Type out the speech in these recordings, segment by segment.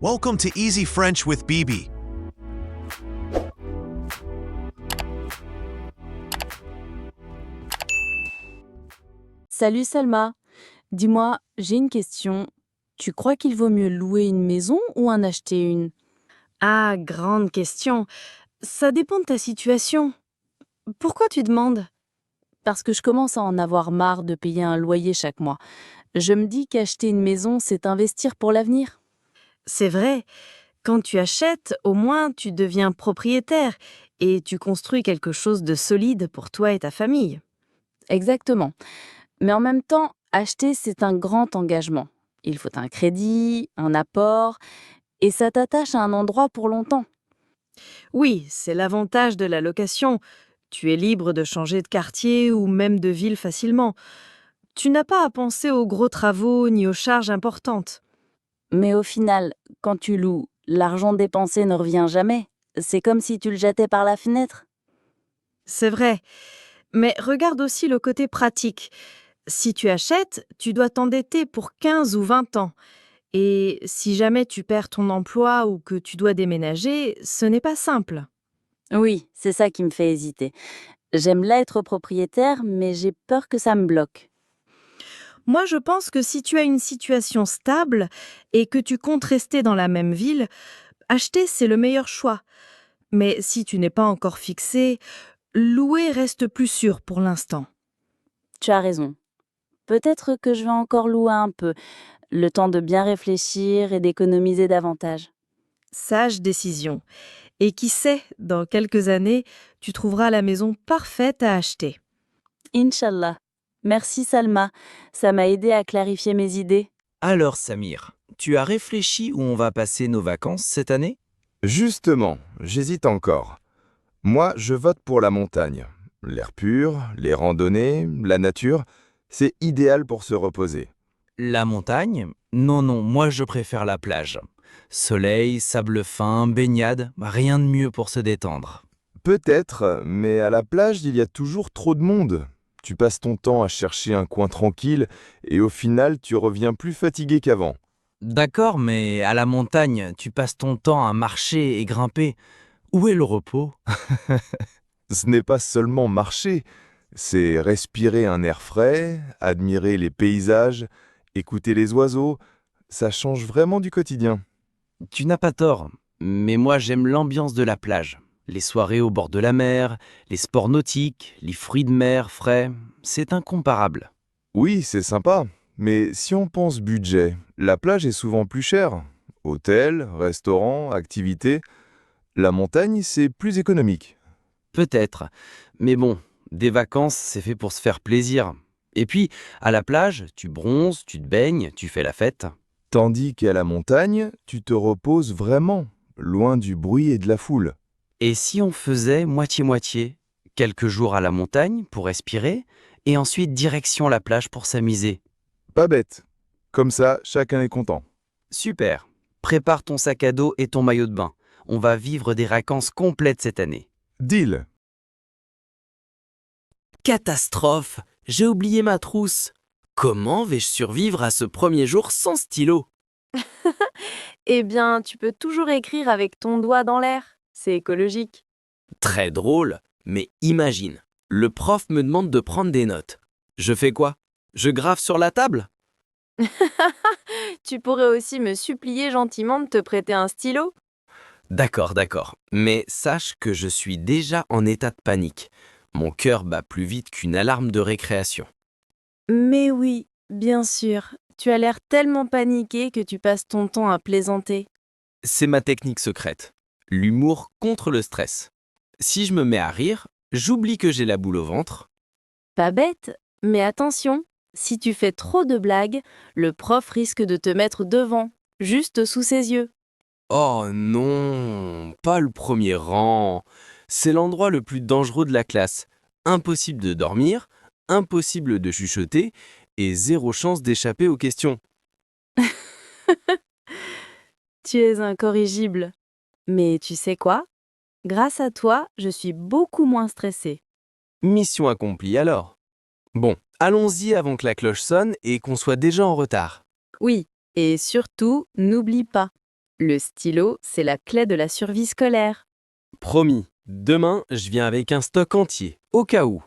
Welcome to Easy French with Bibi. Salut Salma, dis-moi, j'ai une question. Tu crois qu'il vaut mieux louer une maison ou en acheter une? Ah, grande question. Ça dépend de ta situation. Pourquoi tu demandes? Parce que je commence à en avoir marre de payer un loyer chaque mois. Je me dis qu'acheter une maison, c'est investir pour l'avenir. C'est vrai, quand tu achètes, au moins tu deviens propriétaire et tu construis quelque chose de solide pour toi et ta famille. Exactement. Mais en même temps, acheter, c'est un grand engagement. Il faut un crédit, un apport, et ça t'attache à un endroit pour longtemps. Oui, c'est l'avantage de la location. Tu es libre de changer de quartier ou même de ville facilement. Tu n'as pas à penser aux gros travaux ni aux charges importantes. Mais au final, quand tu loues, l'argent dépensé ne revient jamais. C'est comme si tu le jetais par la fenêtre. C'est vrai, mais regarde aussi le côté pratique. Si tu achètes, tu dois t'endetter pour 15 ou 20 ans. Et si jamais tu perds ton emploi ou que tu dois déménager, ce n'est pas simple. Oui, c'est ça qui me fait hésiter. J'aime l'être propriétaire, mais j'ai peur que ça me bloque. Moi, je pense que si tu as une situation stable et que tu comptes rester dans la même ville, acheter, c'est le meilleur choix. Mais si tu n'es pas encore fixé, louer reste plus sûr pour l'instant. Tu as raison. Peut-être que je vais encore louer un peu, le temps de bien réfléchir et d'économiser davantage. Sage décision. Et qui sait, dans quelques années, tu trouveras la maison parfaite à acheter. Inch'Allah. Merci Salma, ça m'a aidé à clarifier mes idées. Alors Samir, tu as réfléchi où on va passer nos vacances cette année? Justement, j'hésite encore. Moi, je vote pour la montagne. L'air pur, les randonnées, la nature, c'est idéal pour se reposer. La montagne? Non, non, moi je préfère la plage. Soleil, sable fin, baignade, rien de mieux pour se détendre. Peut-être, mais à la plage, il y a toujours trop de monde. Tu passes ton temps à chercher un coin tranquille et au final, tu reviens plus fatigué qu'avant. D'accord, mais à la montagne, tu passes ton temps à marcher et grimper. Où est le repos? Ce n'est pas seulement marcher, c'est respirer un air frais, admirer les paysages, écouter les oiseaux. Ça change vraiment du quotidien. Tu n'as pas tort, mais moi j'aime l'ambiance de la plage. Les soirées au bord de la mer, les sports nautiques, les fruits de mer frais, c'est incomparable. Oui, c'est sympa, mais si on pense budget, la plage est souvent plus chère. Hôtel, restaurant, activités. La montagne, c'est plus économique. Peut-être, mais bon, des vacances, c'est fait pour se faire plaisir. Et puis, à la plage, tu bronzes, tu te baignes, tu fais la fête. Tandis qu'à la montagne, tu te reposes vraiment, loin du bruit et de la foule. Et si on faisait moitié-moitié, quelques jours à la montagne pour respirer, et ensuite direction la plage pour s'amuser. Pas bête. Comme ça, chacun est content. Super. Prépare ton sac à dos et ton maillot de bain. On va vivre des vacances complètes cette année. Deal. Catastrophe! J'ai oublié ma trousse. Comment vais-je survivre à ce premier jour sans stylo? Eh bien, tu peux toujours écrire avec ton doigt dans l'air. C'est écologique. Très drôle, mais imagine, le prof me demande de prendre des notes. Je fais quoi? Je grave sur la table? Tu pourrais aussi me supplier gentiment de te prêter un stylo. D'accord, d'accord. Mais sache que je suis déjà en état de panique. Mon cœur bat plus vite qu'une alarme de récréation. Mais oui, bien sûr. Tu as l'air tellement paniqué que tu passes ton temps à plaisanter. C'est ma technique secrète. L'humour contre le stress. Si je me mets à rire, j'oublie que j'ai la boule au ventre. Pas bête, mais attention, si tu fais trop de blagues, le prof risque de te mettre devant, juste sous ses yeux. Oh non, pas le premier rang. C'est l'endroit le plus dangereux de la classe. Impossible de dormir, impossible de chuchoter et zéro chance d'échapper aux questions. Tu es incorrigible. Mais tu sais quoi? Grâce à toi, je suis beaucoup moins stressée. Mission accomplie alors. Bon, allons-y avant que la cloche sonne et qu'on soit déjà en retard. Oui, et surtout, n'oublie pas, Le stylo, c'est la clé de la survie scolaire. Promis, demain, je viens avec un stock entier, au cas où.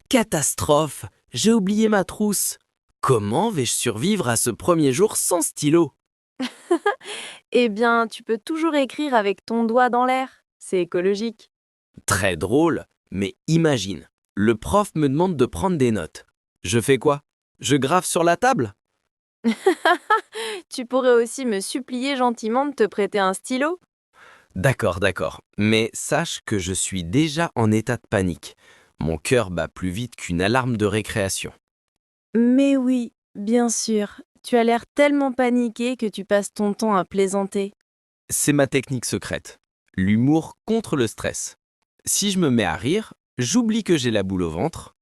Catastrophe! J'ai oublié ma trousse. Comment vais-je survivre à ce premier jour sans stylo? Eh bien, tu peux toujours écrire avec ton doigt dans l'air. C'est écologique. Très drôle, mais imagine, le prof me demande de prendre des notes. Je fais quoi? Je grave sur la table? Tu pourrais aussi me supplier gentiment de te prêter un stylo. D'accord, mais sache que je suis déjà en état de panique. Mon cœur bat plus vite qu'une alarme de récréation. Mais oui, bien sûr. Tu as l'air tellement paniqué que tu passes ton temps à plaisanter. C'est ma technique secrète. L'humour contre le stress. Si je me mets à rire, j'oublie que j'ai la boule au ventre.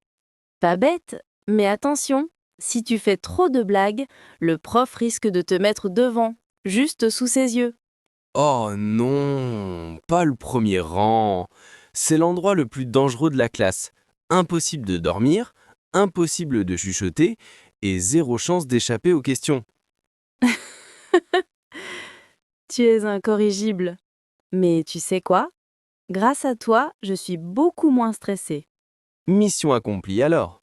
Pas bête, mais attention, si tu fais trop de blagues, le prof risque de te mettre devant, juste sous ses yeux. Oh non, pas le premier rang. C'est l'endroit le plus dangereux de la classe. Impossible de dormir, impossible de chuchoter et zéro chance d'échapper aux questions. Tu es incorrigible. Mais tu sais quoi? Grâce à toi, je suis beaucoup moins stressée. Mission accomplie alors.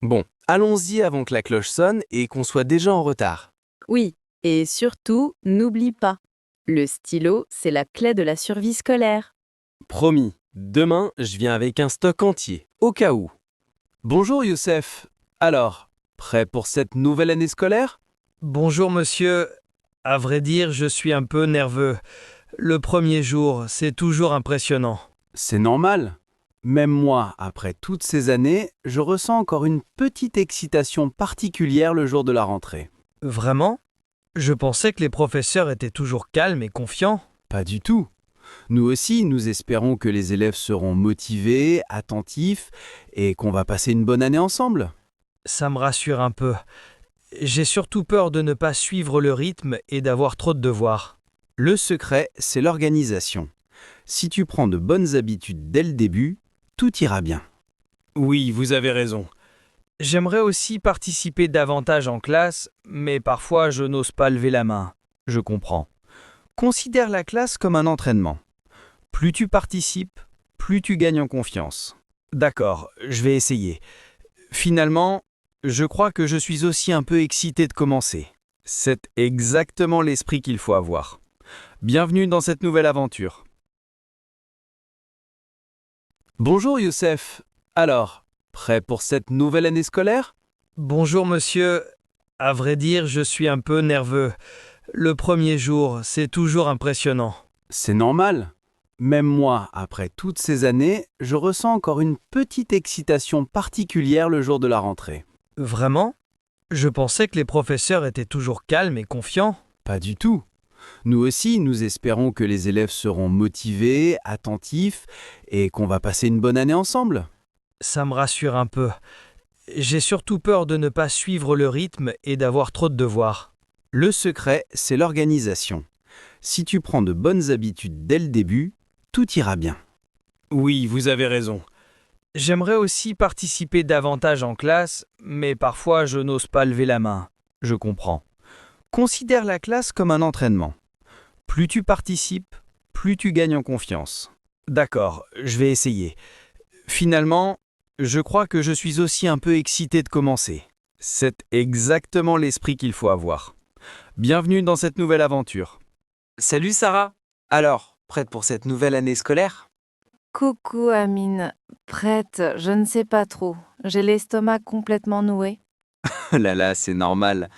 Bon, allons-y avant que la cloche sonne et qu'on soit déjà en retard. Oui, et surtout, n'oublie pas. Le stylo, c'est la clé de la survie scolaire. Promis, demain, je viens avec un stock entier, au cas où. Bonjour Youssef. Alors, prêt pour cette nouvelle année scolaire? Bonjour monsieur. À vrai dire, je suis un peu nerveux. Le premier jour, c'est toujours impressionnant. C'est normal. Même moi, après toutes ces années, je ressens encore une petite excitation particulière le jour de la rentrée. Vraiment? Je pensais que les professeurs étaient toujours calmes et confiants. Pas du tout. Nous aussi, nous espérons que les élèves seront motivés, attentifs et qu'on va passer une bonne année ensemble. Ça me rassure un peu. J'ai surtout peur de ne pas suivre le rythme et d'avoir trop de devoirs. Le secret, c'est l'organisation. Si tu prends de bonnes habitudes dès le début, tout ira bien. Oui, vous avez raison. J'aimerais aussi participer davantage en classe, mais parfois je n'ose pas lever la main. Je comprends. Considère la classe comme un entraînement. Plus tu participes, plus tu gagnes en confiance. D'accord, je vais essayer. Finalement, je crois que je suis aussi un peu excité de commencer. C'est exactement l'esprit qu'il faut avoir. Bienvenue dans cette nouvelle aventure. Bonjour Youssef. Alors, prêt pour cette nouvelle année scolaire? Bonjour monsieur. À vrai dire, je suis un peu nerveux. Le premier jour, c'est toujours impressionnant. C'est normal. Même moi, après toutes ces années, je ressens encore une petite excitation particulière le jour de la rentrée. Vraiment? Je pensais que les professeurs étaient toujours calmes et confiants. Pas du tout. Nous aussi, nous espérons que les élèves seront motivés, attentifs et qu'on va passer une bonne année ensemble. Ça me rassure un peu. J'ai surtout peur de ne pas suivre le rythme et d'avoir trop de devoirs. Le secret, c'est l'organisation. Si tu prends de bonnes habitudes dès le début, tout ira bien. Oui, vous avez raison. J'aimerais aussi participer davantage en classe, mais parfois je n'ose pas lever la main. Je comprends. Considère la classe comme un entraînement. Plus tu participes, plus tu gagnes en confiance. D'accord, je vais essayer. Finalement, je crois que je suis aussi un peu excité de commencer. C'est exactement l'esprit qu'il faut avoir. Bienvenue dans cette nouvelle aventure. Salut Sarah. Alors, prête pour cette nouvelle année scolaire? Coucou Amine. Prête, je ne sais pas trop. J'ai l'estomac complètement noué. Là, c'est normal.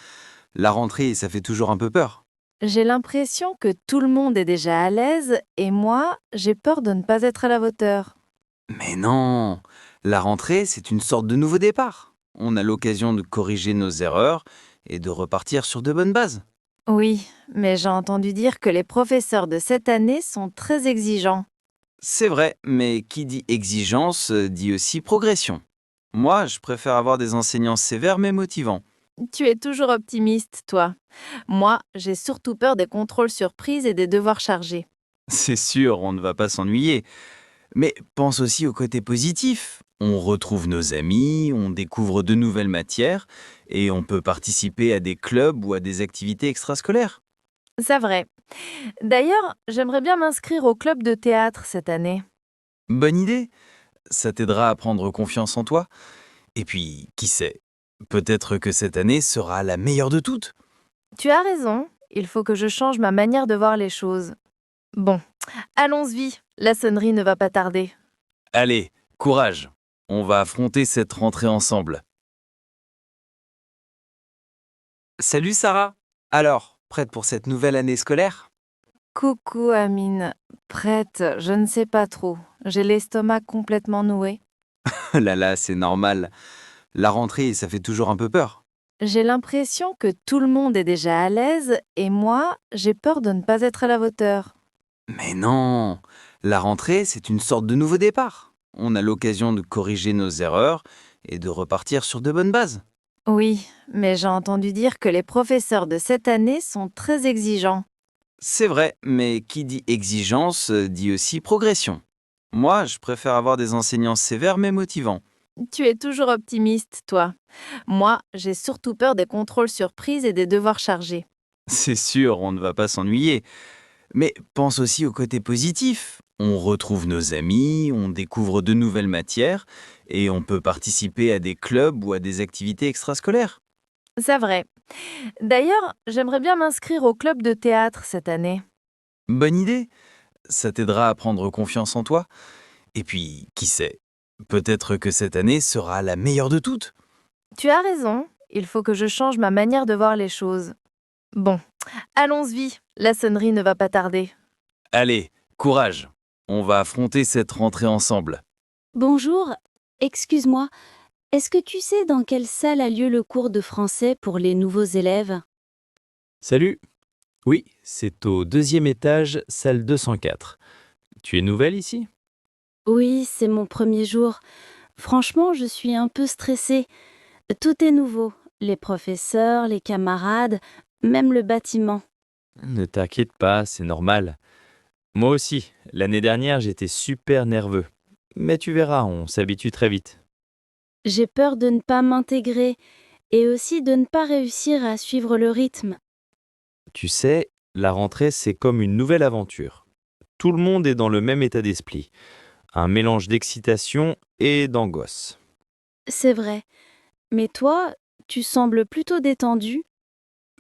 La rentrée, ça fait toujours un peu peur. J'ai l'impression que tout le monde est déjà à l'aise et moi, j'ai peur de ne pas être à la hauteur. Mais non, la rentrée, c'est une sorte de nouveau départ. On a l'occasion de corriger nos erreurs et de repartir sur de bonnes bases. Oui, mais j'ai entendu dire que les professeurs de cette année sont très exigeants. C'est vrai, mais qui dit exigence dit aussi progression. Moi, je préfère avoir des enseignants sévères mais motivants. Tu es toujours optimiste, toi. Moi, j'ai surtout peur des contrôles surprises et des devoirs chargés. C'est sûr, on ne va pas s'ennuyer. Mais pense aussi au côté positif. On retrouve nos amis, on découvre de nouvelles matières et on peut participer à des clubs ou à des activités extrascolaires. C'est vrai. D'ailleurs, j'aimerais bien m'inscrire au club de théâtre cette année. Bonne idée. Ça t'aidera à prendre confiance en toi. Et puis, qui sait, peut-être que cette année sera la meilleure de toutes. Tu as raison, il faut que je change ma manière de voir les choses. Bon, allons-y, la sonnerie ne va pas tarder. Allez, courage. On va affronter cette rentrée ensemble. Salut Sarah. Alors, prête pour cette nouvelle année scolaire? Coucou Amine, prête, je ne sais pas trop. J'ai l'estomac complètement noué. Là là, c'est normal. La rentrée, ça fait toujours un peu peur. J'ai l'impression que tout le monde est déjà à l'aise et moi, j'ai peur de ne pas être à la hauteur. Mais non, la rentrée, c'est une sorte de nouveau départ. On a l'occasion de corriger nos erreurs et de repartir sur de bonnes bases. Oui, mais j'ai entendu dire que les professeurs de cette année sont très exigeants. C'est vrai, mais qui dit exigence dit aussi progression. Moi, je préfère avoir des enseignants sévères mais motivants. Tu es toujours optimiste, toi. Moi, j'ai surtout peur des contrôles surprises et des devoirs chargés. C'est sûr, on ne va pas s'ennuyer. Mais pense aussi au côté positif. On retrouve nos amis, on découvre de nouvelles matières et on peut participer à des clubs ou à des activités extrascolaires. C'est vrai. D'ailleurs, j'aimerais bien m'inscrire au club de théâtre cette année. Bonne idée. Ça t'aidera à prendre confiance en toi. Et puis, qui sait, peut-être que cette année sera la meilleure de toutes. Tu as raison, il faut que je change ma manière de voir les choses. Bon, allons-y, la sonnerie ne va pas tarder. Allez, courage. On va affronter cette rentrée ensemble. Bonjour, excuse-moi, est-ce que tu sais dans quelle salle a lieu le cours de français pour les nouveaux élèves? Salut. Oui, c'est au deuxième étage, salle 204. Tu es nouvelle ici? Oui, c'est mon premier jour. Franchement, je suis un peu stressée. Tout est nouveau, les professeurs, les camarades, même le bâtiment. Ne t'inquiète pas, c'est normal. Moi aussi, l'année dernière, j'étais super nerveux. Mais tu verras, on s'habitue très vite. J'ai peur de ne pas m'intégrer et aussi de ne pas réussir à suivre le rythme. Tu sais, la rentrée, c'est comme une nouvelle aventure. Tout le monde est dans le même état d'esprit. Un mélange d'excitation et d'angoisse. C'est vrai. Mais toi, tu sembles plutôt détendu.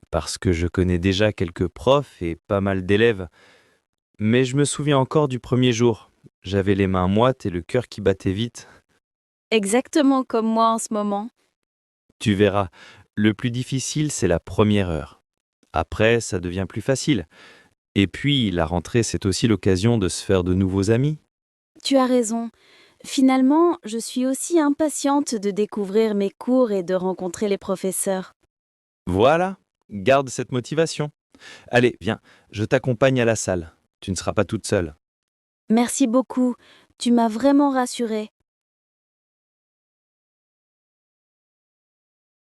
Parce que je connais déjà quelques profs et pas mal d'élèves. Mais je me souviens encore du premier jour. J'avais les mains moites et le cœur qui battait vite. Exactement comme moi en ce moment. Tu verras, le plus difficile, c'est la première heure. Après, ça devient plus facile. Et puis, la rentrée, c'est aussi l'occasion de se faire de nouveaux amis. Tu as raison. Finalement, je suis aussi impatiente de découvrir mes cours et de rencontrer les professeurs. Voilà, garde cette motivation. Allez, viens, je t'accompagne à la salle. Tu ne seras pas toute seule. Merci beaucoup. Tu m'as vraiment rassurée.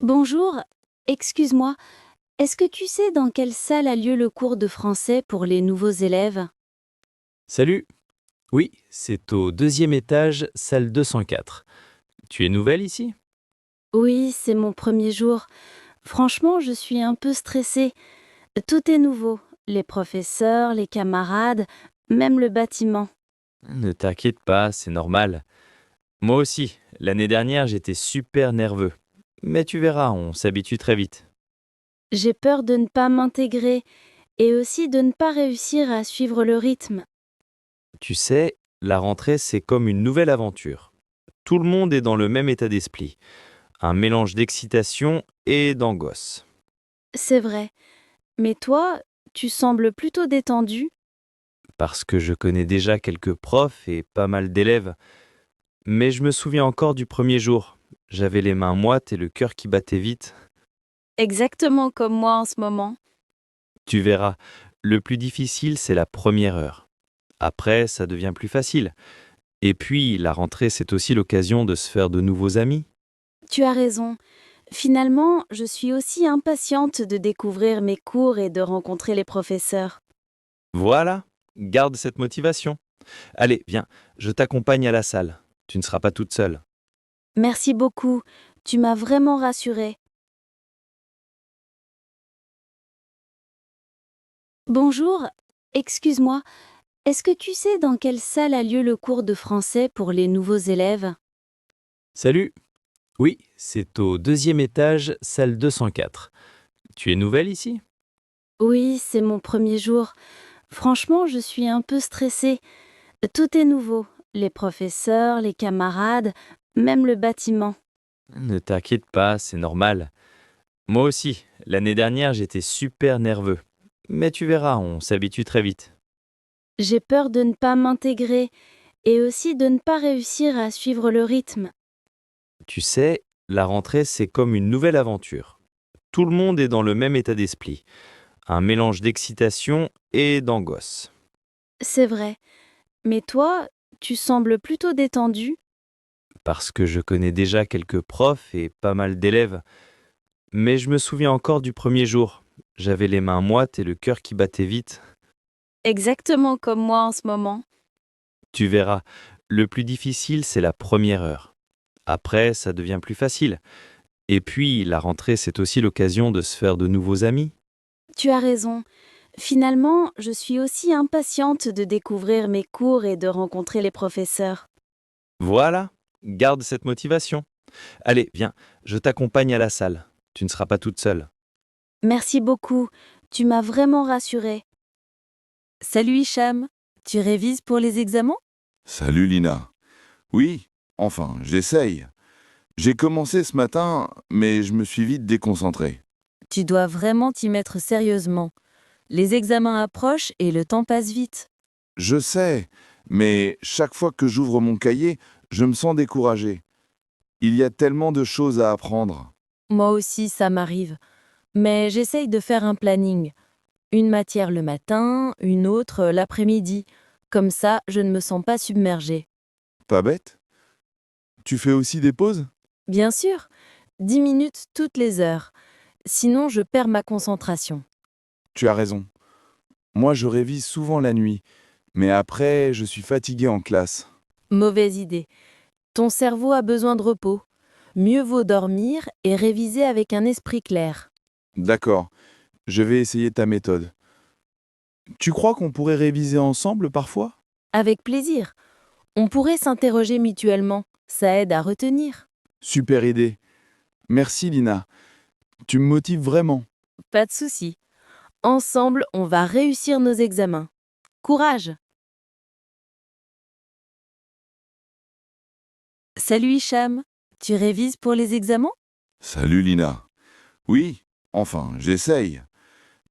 Bonjour, excuse-moi, est-ce que tu sais dans quelle salle a lieu le cours de français pour les nouveaux élèves? Salut. Oui, c'est au deuxième étage, salle 204. Tu es nouvelle ici? Oui, c'est mon premier jour. Franchement, je suis un peu stressée. Tout est nouveau, les professeurs, les camarades, même le bâtiment. Ne t'inquiète pas, c'est normal. Moi aussi, l'année dernière, j'étais super nerveux. Mais tu verras, on s'habitue très vite. J'ai peur de ne pas m'intégrer et aussi de ne pas réussir à suivre le rythme. Tu sais, la rentrée, c'est comme une nouvelle aventure. Tout le monde est dans le même état d'esprit. Un mélange d'excitation et d'angoisse. C'est vrai. Mais toi, tu sembles plutôt détendu. Parce que je connais déjà quelques profs et pas mal d'élèves. Mais je me souviens encore du premier jour. J'avais les mains moites et le cœur qui battait vite. Exactement comme moi en ce moment. Tu verras, le plus difficile, c'est la première heure. Après, ça devient plus facile. Et puis, la rentrée, c'est aussi l'occasion de se faire de nouveaux amis. Tu as raison. Finalement, je suis aussi impatiente de découvrir mes cours et de rencontrer les professeurs. Voilà, garde cette motivation. Allez, viens, je t'accompagne à la salle. Tu ne seras pas toute seule. Merci beaucoup. Tu m'as vraiment rassurée. Bonjour, excuse-moi, est-ce que tu sais dans quelle salle a lieu le cours de français pour les nouveaux élèves? Salut. Oui, c'est au deuxième étage, salle 204. Tu es nouvelle ici? Oui, c'est mon premier jour. Franchement, je suis un peu stressée. Tout est nouveau, les professeurs, les camarades, même le bâtiment. Ne t'inquiète pas, c'est normal. Moi aussi, l'année dernière, j'étais super nerveux. Mais tu verras, on s'habitue très vite. J'ai peur de ne pas m'intégrer et aussi de ne pas réussir à suivre le rythme. Tu sais, la rentrée, c'est comme une nouvelle aventure. Tout le monde est dans le même état d'esprit. Un mélange d'excitation et d'angoisse. C'est vrai. Mais toi, tu sembles plutôt détendu. Parce que je connais déjà quelques profs et pas mal d'élèves. Mais je me souviens encore du premier jour. J'avais les mains moites et le cœur qui battait vite. Exactement comme moi en ce moment. Tu verras, le plus difficile, c'est la première heure. Après, ça devient plus facile. Et puis, la rentrée, c'est aussi l'occasion de se faire de nouveaux amis. Tu as raison. Finalement, je suis aussi impatiente de découvrir mes cours et de rencontrer les professeurs. Voilà, garde cette motivation. Allez, viens, je t'accompagne à la salle. Tu ne seras pas toute seule. Merci beaucoup. Tu m'as vraiment rassurée. Salut Hicham, tu révises pour les examens? Salut Lina. Oui, enfin, j'essaye. J'ai commencé ce matin, mais je me suis vite déconcentré. Tu dois vraiment t'y mettre sérieusement. Les examens approchent et le temps passe vite. Je sais, mais chaque fois que j'ouvre mon cahier, je me sens découragé. Il y a tellement de choses à apprendre. Moi aussi, ça m'arrive. Mais j'essaye de faire un planning. Une matière le matin, une autre l'après-midi. Comme ça, je ne me sens pas submergée. Pas bête? Tu fais aussi des pauses? Bien sûr, 10 minutes toutes les heures. Sinon, je perds ma concentration. Tu as raison. Moi, je révise souvent la nuit, mais après, je suis fatigué en classe. Mauvaise idée. Ton cerveau a besoin de repos. Mieux vaut dormir et réviser avec un esprit clair. D'accord, je vais essayer ta méthode. Tu crois qu'on pourrait réviser ensemble parfois? Avec plaisir. On pourrait s'interroger mutuellement. Ça aide à retenir. Super idée. Merci Lina. Tu me motives vraiment. Pas de souci. Ensemble, on va réussir nos examens. Courage! Salut Hicham, tu révises pour les examens? Salut Lina. Oui, enfin, j'essaye.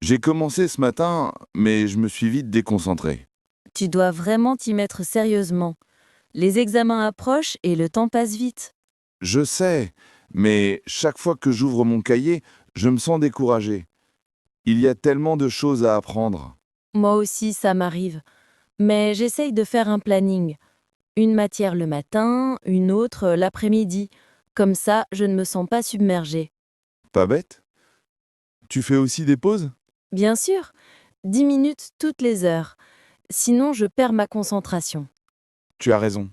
J'ai commencé ce matin, mais je me suis vite déconcentré. Tu dois vraiment t'y mettre sérieusement. Les examens approchent et le temps passe vite. Je sais, mais chaque fois que j'ouvre mon cahier, je me sens découragé. Il y a tellement de choses à apprendre. Moi aussi, ça m'arrive. Mais j'essaye de faire un planning. Une matière le matin, une autre l'après-midi. Comme ça, je ne me sens pas submergée. Pas bête? Tu fais aussi des pauses? Bien sûr, 10 minutes toutes les heures. Sinon, je perds ma concentration. Tu as raison.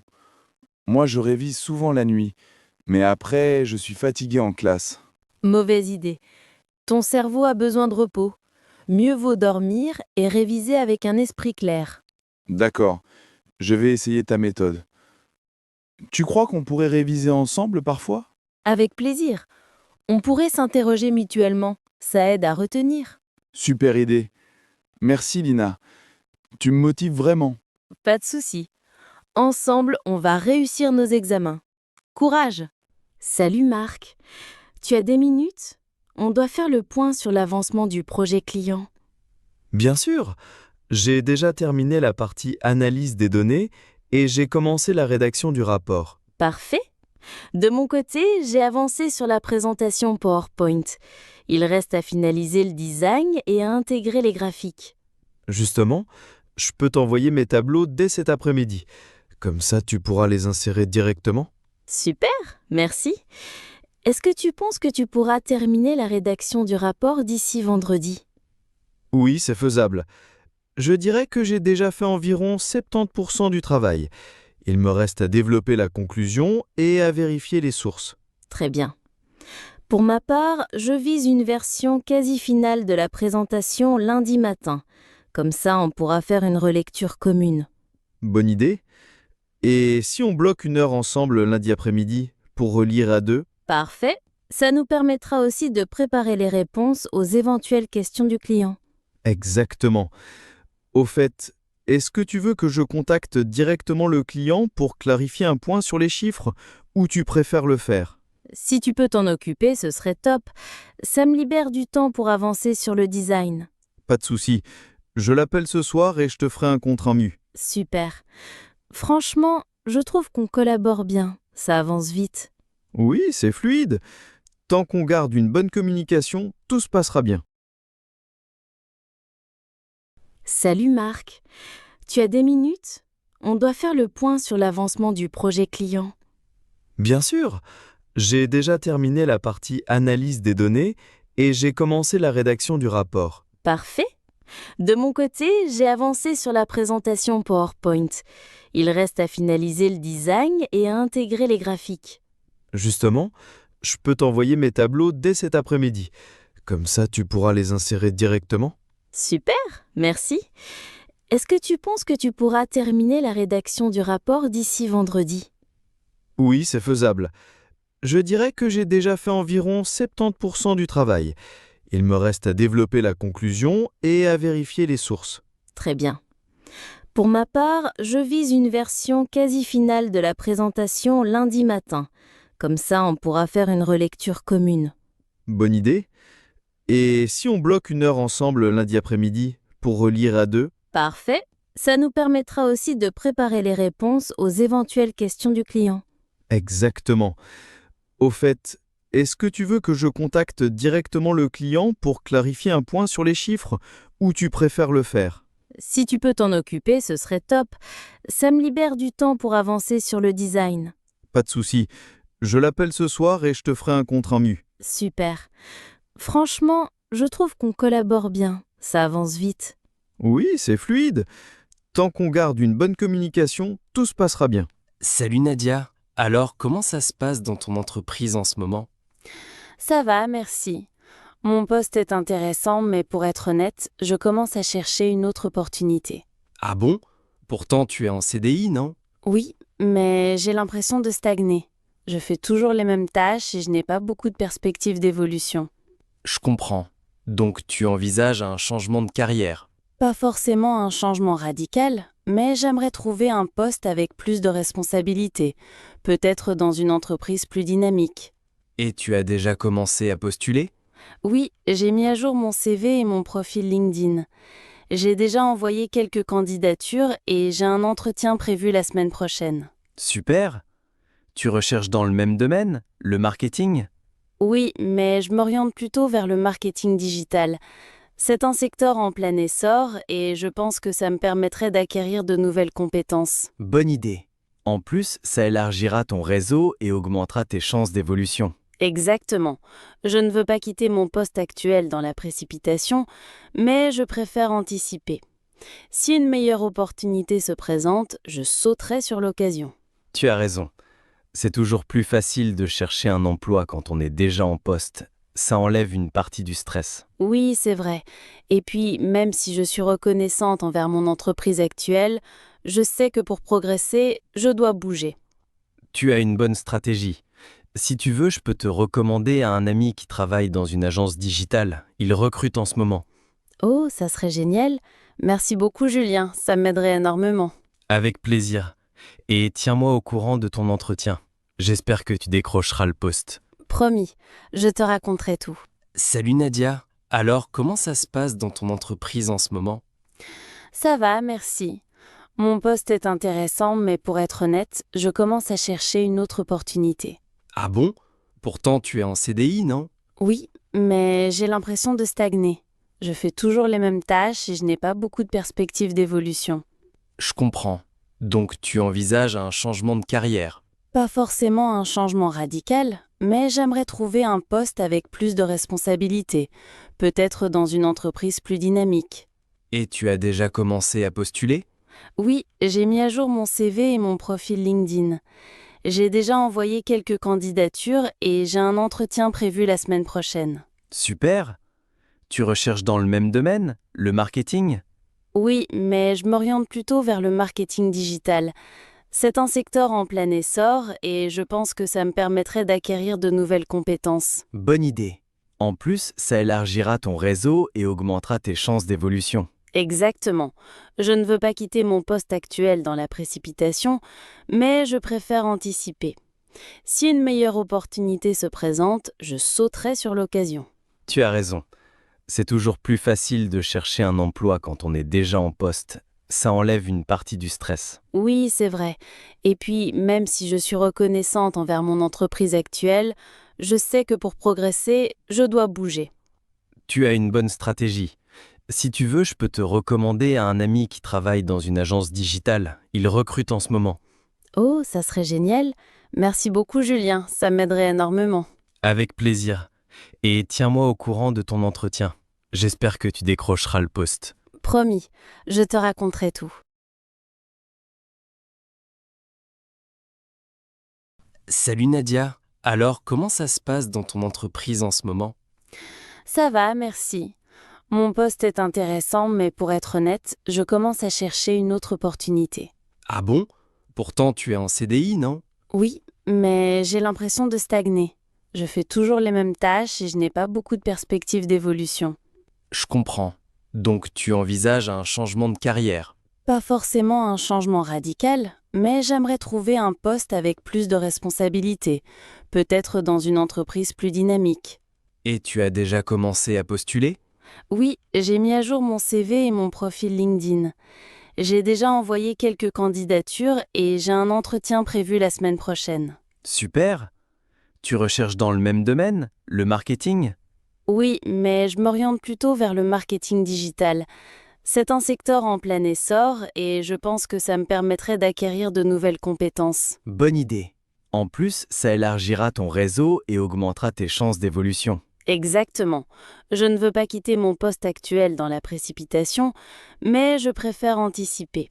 Moi, je révise souvent la nuit, mais après, je suis fatigué en classe. Mauvaise idée. Ton cerveau a besoin de repos. Mieux vaut dormir et réviser avec un esprit clair. D'accord, je vais essayer ta méthode. Tu crois qu'on pourrait réviser ensemble parfois? Avec plaisir. On pourrait s'interroger mutuellement. Ça aide à retenir. Super idée. Merci Lina. Tu me motives vraiment. Pas de souci. Ensemble, on va réussir nos examens. Courage! Salut Marc. Tu as des minutes? On doit faire le point sur l'avancement du projet client. Bien sûr, j'ai déjà terminé la partie analyse des données et j'ai commencé la rédaction du rapport. Parfait. De mon côté, j'ai avancé sur la présentation PowerPoint. Il reste à finaliser le design et à intégrer les graphiques. Justement, je peux t'envoyer mes tableaux dès cet après-midi. Comme ça, tu pourras les insérer directement. Super, merci. Est-ce que tu penses que tu pourras terminer la rédaction du rapport d'ici vendredi? Oui, c'est faisable. Je dirais que j'ai déjà fait environ 70% du travail. Il me reste à développer la conclusion et à vérifier les sources. Très bien. Pour ma part, je vise une version quasi finale de la présentation lundi matin. Comme ça, on pourra faire une relecture commune. Bonne idée. Et si on bloque une heure ensemble lundi après-midi pour relire à deux? Parfait. Ça nous permettra aussi de préparer les réponses aux éventuelles questions du client. Exactement. Au fait, est-ce que tu veux que je contacte directement le client pour clarifier un point sur les chiffres ou tu préfères le faire? Si tu peux t'en occuper, ce serait top. Ça me libère du temps pour avancer sur le design. Pas de souci. Je l'appelle ce soir et je te ferai un compte rendu. Super. Franchement, je trouve qu'on collabore bien. Ça avance vite. Oui, c'est fluide. Tant qu'on garde une bonne communication, tout se passera bien. Salut Marc. Tu as des minutes? On doit faire le point sur l'avancement du projet client. Bien sûr. J'ai déjà terminé la partie analyse des données et j'ai commencé la rédaction du rapport. Parfait. De mon côté, j'ai avancé sur la présentation PowerPoint. Il reste à finaliser le design et à intégrer les graphiques. Justement, je peux t'envoyer mes tableaux dès cet après-midi. Comme ça, tu pourras les insérer directement. Super, merci. Est-ce que tu penses que tu pourras terminer la rédaction du rapport d'ici vendredi? Oui, c'est faisable. Je dirais que j'ai déjà fait environ 70% du travail. Il me reste à développer la conclusion et à vérifier les sources. Très bien. Pour ma part, je vise une version quasi finale de la présentation lundi matin. Comme ça, on pourra faire une relecture commune. Bonne idée. Et si on bloque une heure ensemble lundi après-midi pour relire à deux? Parfait. Ça nous permettra aussi de préparer les réponses aux éventuelles questions du client. Exactement. Au fait, est-ce que tu veux que je contacte directement le client pour clarifier un point sur les chiffres ou tu préfères le faire? Si tu peux t'en occuper, ce serait top. Ça me libère du temps pour avancer sur le design. Pas de souci. Je l'appelle ce soir et je te ferai un compte rendu. Super. Franchement, je trouve qu'on collabore bien. Ça avance vite. Oui, c'est fluide. Tant qu'on garde une bonne communication, tout se passera bien. Salut Nadia. Alors, comment ça se passe dans ton entreprise en ce moment? Ça va, merci. Mon poste est intéressant, mais pour être honnête, je commence à chercher une autre opportunité. Ah bon? Pourtant, tu es en CDI, non? Oui, mais j'ai l'impression de stagner. Je fais toujours les mêmes tâches et je n'ai pas beaucoup de perspectives d'évolution. Je comprends. Donc, tu envisages un changement de carrière? Pas forcément un changement radical, mais j'aimerais trouver un poste avec plus de responsabilités, peut-être dans une entreprise plus dynamique. Et tu as déjà commencé à postuler? Oui, j'ai mis à jour mon CV et mon profil LinkedIn. J'ai déjà envoyé quelques candidatures et j'ai un entretien prévu la semaine prochaine. Super! Tu recherches dans le même domaine, le marketing? Oui, mais je m'oriente plutôt vers le marketing digital. C'est un secteur en plein essor et je pense que ça me permettrait d'acquérir de nouvelles compétences. Bonne idée. En plus, ça élargira ton réseau et augmentera tes chances d'évolution. Exactement. Je ne veux pas quitter mon poste actuel dans la précipitation, mais je préfère anticiper. Si une meilleure opportunité se présente, je sauterai sur l'occasion. Tu as raison. C'est toujours plus facile de chercher un emploi quand on est déjà en poste. Ça enlève une partie du stress. Oui, c'est vrai. Et puis, même si je suis reconnaissante envers mon entreprise actuelle, je sais que pour progresser, je dois bouger. Tu as une bonne stratégie. Si tu veux, je peux te recommander à un ami qui travaille dans une agence digitale. Il recrute en ce moment. Oh, ça serait génial. Merci beaucoup, Julien. Ça m'aiderait énormément. Avec plaisir. Et tiens-moi au courant de ton entretien. J'espère que tu décrocheras le poste. Promis, je te raconterai tout. Salut Nadia. Alors, comment ça se passe dans ton entreprise en ce moment? Ça va, merci. Mon poste est intéressant, mais pour être honnête, je commence à chercher une autre opportunité. Ah bon? Pourtant, tu es en CDI, non? Oui, mais j'ai l'impression de stagner. Je fais toujours les mêmes tâches et je n'ai pas beaucoup de perspectives d'évolution. Je comprends. Donc, tu envisages un changement de carrière? Pas forcément un changement radical, mais j'aimerais trouver un poste avec plus de responsabilités, peut-être dans une entreprise plus dynamique. Et tu as déjà commencé à postuler? Oui, j'ai mis à jour mon CV et mon profil LinkedIn. J'ai déjà envoyé quelques candidatures et j'ai un entretien prévu la semaine prochaine. Super! Tu recherches dans le même domaine, le marketing? Oui, mais je m'oriente plutôt vers le marketing digital. C'est un secteur en plein essor et je pense que ça me permettrait d'acquérir de nouvelles compétences. Bonne idée. En plus, ça élargira ton réseau et augmentera tes chances d'évolution. Exactement. Je ne veux pas quitter mon poste actuel dans la précipitation, mais je préfère anticiper. Si une meilleure opportunité se présente, je sauterai sur l'occasion. Tu as raison. C'est toujours plus facile de chercher un emploi quand on est déjà en poste. Ça enlève une partie du stress. Oui, c'est vrai. Et puis, même si je suis reconnaissante envers mon entreprise actuelle, je sais que pour progresser, je dois bouger. Tu as une bonne stratégie. Si tu veux, je peux te recommander à un ami qui travaille dans une agence digitale. Il recrute en ce moment. Oh, ça serait génial. Merci beaucoup, Julien. Ça m'aiderait énormément. Avec plaisir. Et tiens-moi au courant de ton entretien. J'espère que tu décrocheras le poste. Promis, je te raconterai tout. Salut Nadia. Alors, comment ça se passe dans ton entreprise en ce moment? Ça va, merci. Mon poste est intéressant, mais pour être honnête, je commence à chercher une autre opportunité. Ah bon? Pourtant, tu es en CDI, non? Oui, mais j'ai l'impression de stagner. Je fais toujours les mêmes tâches et je n'ai pas beaucoup de perspectives d'évolution. Je comprends. Donc, tu envisages un changement de carrière. Pas forcément un changement radical, mais j'aimerais trouver un poste avec plus de responsabilités, peut-être dans une entreprise plus dynamique. Et tu as déjà commencé à postuler? Oui, j'ai mis à jour mon CV et mon profil LinkedIn. J'ai déjà envoyé quelques candidatures et j'ai un entretien prévu la semaine prochaine. Super! Tu recherches dans le même domaine, le marketing? Oui, mais je m'oriente plutôt vers le marketing digital. C'est un secteur en plein essor et je pense que ça me permettrait d'acquérir de nouvelles compétences. Bonne idée. En plus, ça élargira ton réseau et augmentera tes chances d'évolution. Exactement. Je ne veux pas quitter mon poste actuel dans la précipitation, mais je préfère anticiper.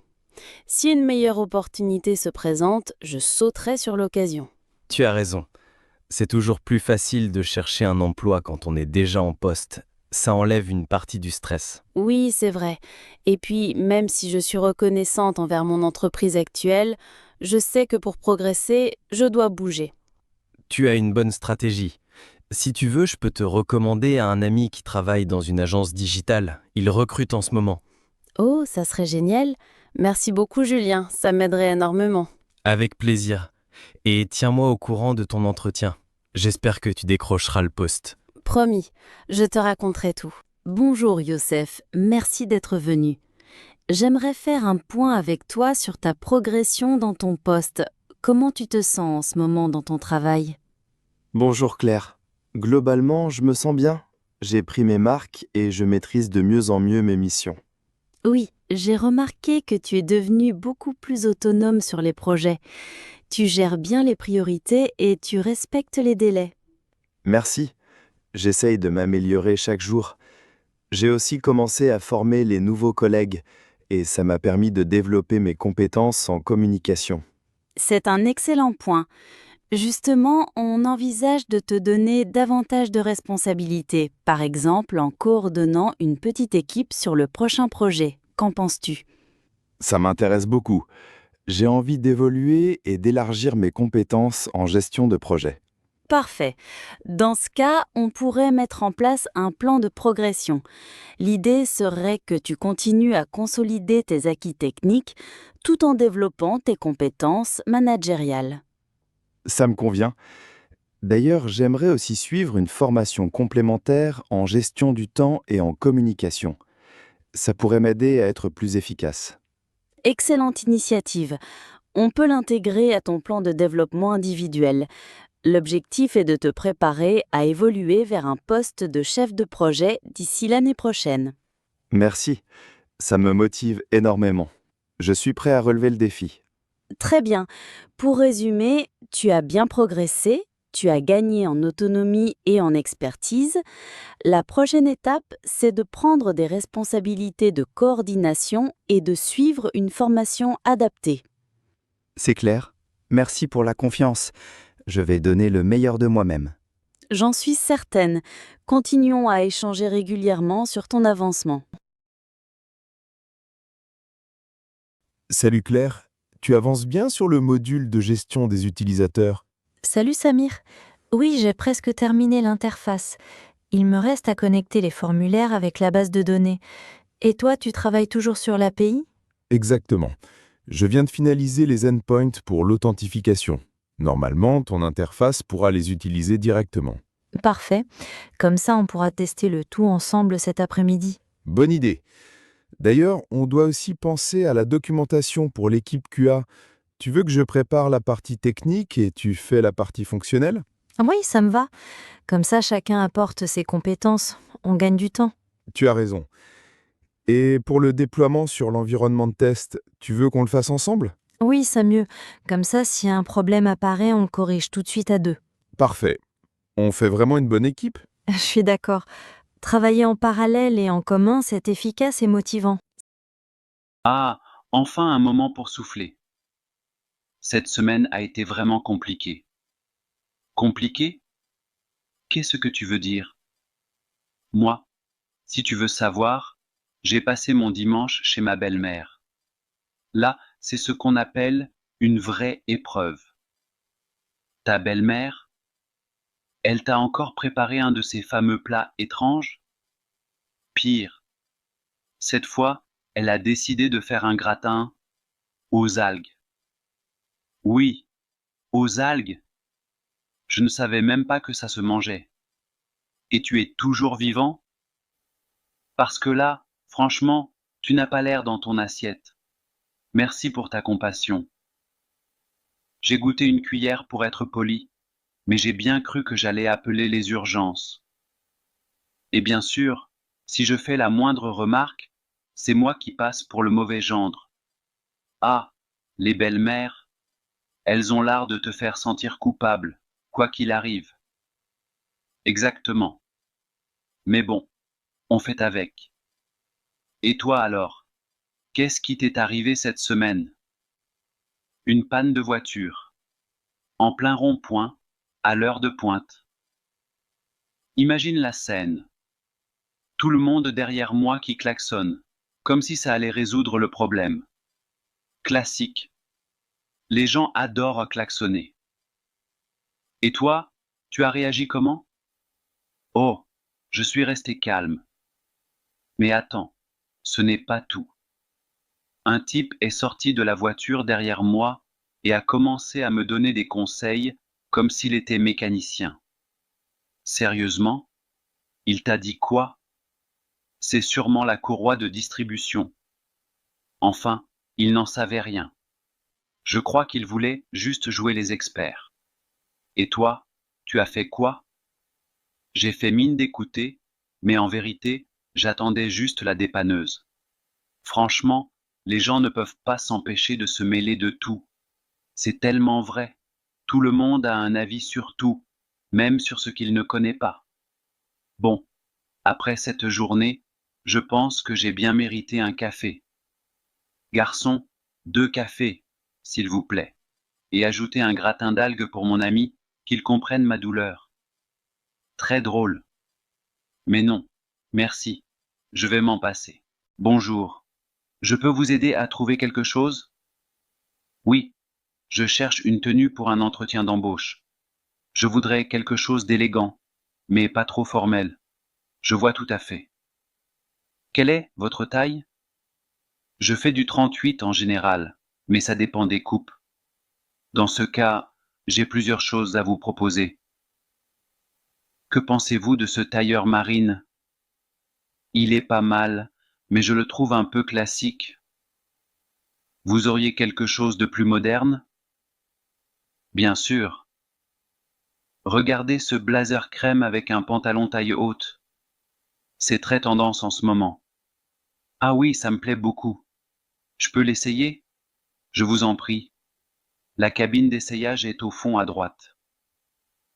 Si une meilleure opportunité se présente, je sauterai sur l'occasion. Tu as raison. C'est toujours plus facile de chercher un emploi quand on est déjà en poste. Ça enlève une partie du stress. Oui, c'est vrai. Et puis, même si je suis reconnaissante envers mon entreprise actuelle, je sais que pour progresser, je dois bouger. Tu as une bonne stratégie. Si tu veux, je peux te recommander à un ami qui travaille dans une agence digitale. Il recrute en ce moment. Oh, ça serait génial. Merci beaucoup, Julien. Ça m'aiderait énormément. Avec plaisir. Et tiens-moi au courant de ton entretien. J'espère que tu décrocheras le poste. Promis, je te raconterai tout. Bonjour Youssef, merci d'être venu. J'aimerais faire un point avec toi sur ta progression dans ton poste. Comment tu te sens en ce moment dans ton travail? Bonjour Claire. Globalement, je me sens bien. J'ai pris mes marques et je maîtrise de mieux en mieux mes missions. Oui, j'ai remarqué que tu es devenu beaucoup plus autonome sur les projets. Tu gères bien les priorités et tu respectes les délais. Merci. J'essaye de m'améliorer chaque jour. J'ai aussi commencé à former les nouveaux collègues et ça m'a permis de développer mes compétences en communication. C'est un excellent point. Justement, on envisage de te donner davantage de responsabilités, par exemple en coordonnant une petite équipe sur le prochain projet. Qu'en penses-tu? Ça m'intéresse beaucoup. J'ai envie d'évoluer et d'élargir mes compétences en gestion de projet. Parfait. Dans ce cas, on pourrait mettre en place un plan de progression. L'idée serait que tu continues à consolider tes acquis techniques tout en développant tes compétences managériales. Ça me convient. D'ailleurs, j'aimerais aussi suivre une formation complémentaire en gestion du temps et en communication. Ça pourrait m'aider à être plus efficace. Excellente initiative. On peut l'intégrer à ton plan de développement individuel. L'objectif est de te préparer à évoluer vers un poste de chef de projet d'ici l'année prochaine. Merci. Ça me motive énormément. Je suis prêt à relever le défi. Très bien. Pour résumer, tu as bien progressé, tu as gagné en autonomie et en expertise. La prochaine étape, c'est de prendre des responsabilités de coordination et de suivre une formation adaptée. C'est clair. Merci pour la confiance. Je vais donner le meilleur de moi-même. J'en suis certaine. Continuons à échanger régulièrement sur ton avancement. Salut Claire, tu avances bien sur le module de gestion des utilisateurs? Salut Samir. Oui, j'ai presque terminé l'interface. Il me reste à connecter les formulaires avec la base de données. Et toi, tu travailles toujours sur l'API? Exactement. Je viens de finaliser les endpoints pour l'authentification. Normalement, ton interface pourra les utiliser directement. Parfait. Comme ça, on pourra tester le tout ensemble cet après-midi. Bonne idée. D'ailleurs, on doit aussi penser à la documentation pour l'équipe QA. Tu veux que je prépare la partie technique et tu fais la partie fonctionnelle? Oui, ça me va. Comme ça, chacun apporte ses compétences. On gagne du temps. Tu as raison. Et pour le déploiement sur l'environnement de test, tu veux qu'on le fasse ensemble? Oui, ça mieux. Comme ça, si un problème apparaît, on le corrige tout de suite à deux. Parfait. On fait vraiment une bonne équipe? Je suis d'accord. Travailler en parallèle et en commun, c'est efficace et motivant. Ah, enfin un moment pour souffler. Cette semaine a été vraiment compliquée. Compliquée? Qu'est-ce que tu veux dire? Moi, si tu veux savoir, j'ai passé mon dimanche chez ma belle-mère. Là, c'est ce qu'on appelle une vraie épreuve. Ta belle-mère, elle t'a encore préparé un de ces fameux plats étranges? Pire, cette fois, elle a décidé de faire un gratin aux algues. Oui, aux algues. Je ne savais même pas que ça se mangeait. Et tu es toujours vivant? Parce que là, franchement, tu n'as pas l'air dans ton assiette. Merci pour ta compassion. J'ai goûté une cuillère pour être poli, mais j'ai bien cru que j'allais appeler les urgences. Et bien sûr, si je fais la moindre remarque, c'est moi qui passe pour le mauvais gendre. Ah, les belles-mères, elles ont l'art de te faire sentir coupable, quoi qu'il arrive. Exactement. Mais bon, on fait avec. Et toi alors, qu'est-ce qui t'est arrivé cette semaine? Une panne de voiture. En plein rond-point, à l'heure de pointe. Imagine la scène. Tout le monde derrière moi qui klaxonne, comme si ça allait résoudre le problème. Classique. Les gens adorent klaxonner. Et toi, tu as réagi comment? Oh, je suis resté calme. Mais attends, ce n'est pas tout. Un type est sorti de la voiture derrière moi et a commencé à me donner des conseils comme s'il était mécanicien. Sérieusement? Il t'a dit quoi? C'est sûrement la courroie de distribution. Enfin, il n'en savait rien. Je crois qu'il voulait juste jouer les experts. Et toi, tu as fait quoi? J'ai fait mine d'écouter, mais en vérité, j'attendais juste la dépanneuse. Franchement, les gens ne peuvent pas s'empêcher de se mêler de tout. C'est tellement vrai. Tout le monde a un avis sur tout, même sur ce qu'il ne connaît pas. Bon, après cette journée, je pense que j'ai bien mérité un café. Garçon, 2 cafés, s'il vous plaît. Et ajoutez un gratin d'algues pour mon ami, qu'il comprenne ma douleur. Très drôle. Mais non, merci. Je vais m'en passer. Bonjour. Je peux vous aider à trouver quelque chose? Oui, je cherche une tenue pour un entretien d'embauche. Je voudrais quelque chose d'élégant, mais pas trop formel. Je vois tout à fait. Quelle est votre taille? Je fais du 38 en général, mais ça dépend des coupes. Dans ce cas, j'ai plusieurs choses à vous proposer. Que pensez-vous de ce tailleur marine? Il est pas mal, mais je le trouve un peu classique. Vous auriez quelque chose de plus moderne? Bien sûr. Regardez ce blazer crème avec un pantalon taille haute. C'est très tendance en ce moment. Ah oui, ça me plaît beaucoup. Je peux l'essayer? Je vous en prie. La cabine d'essayage est au fond à droite.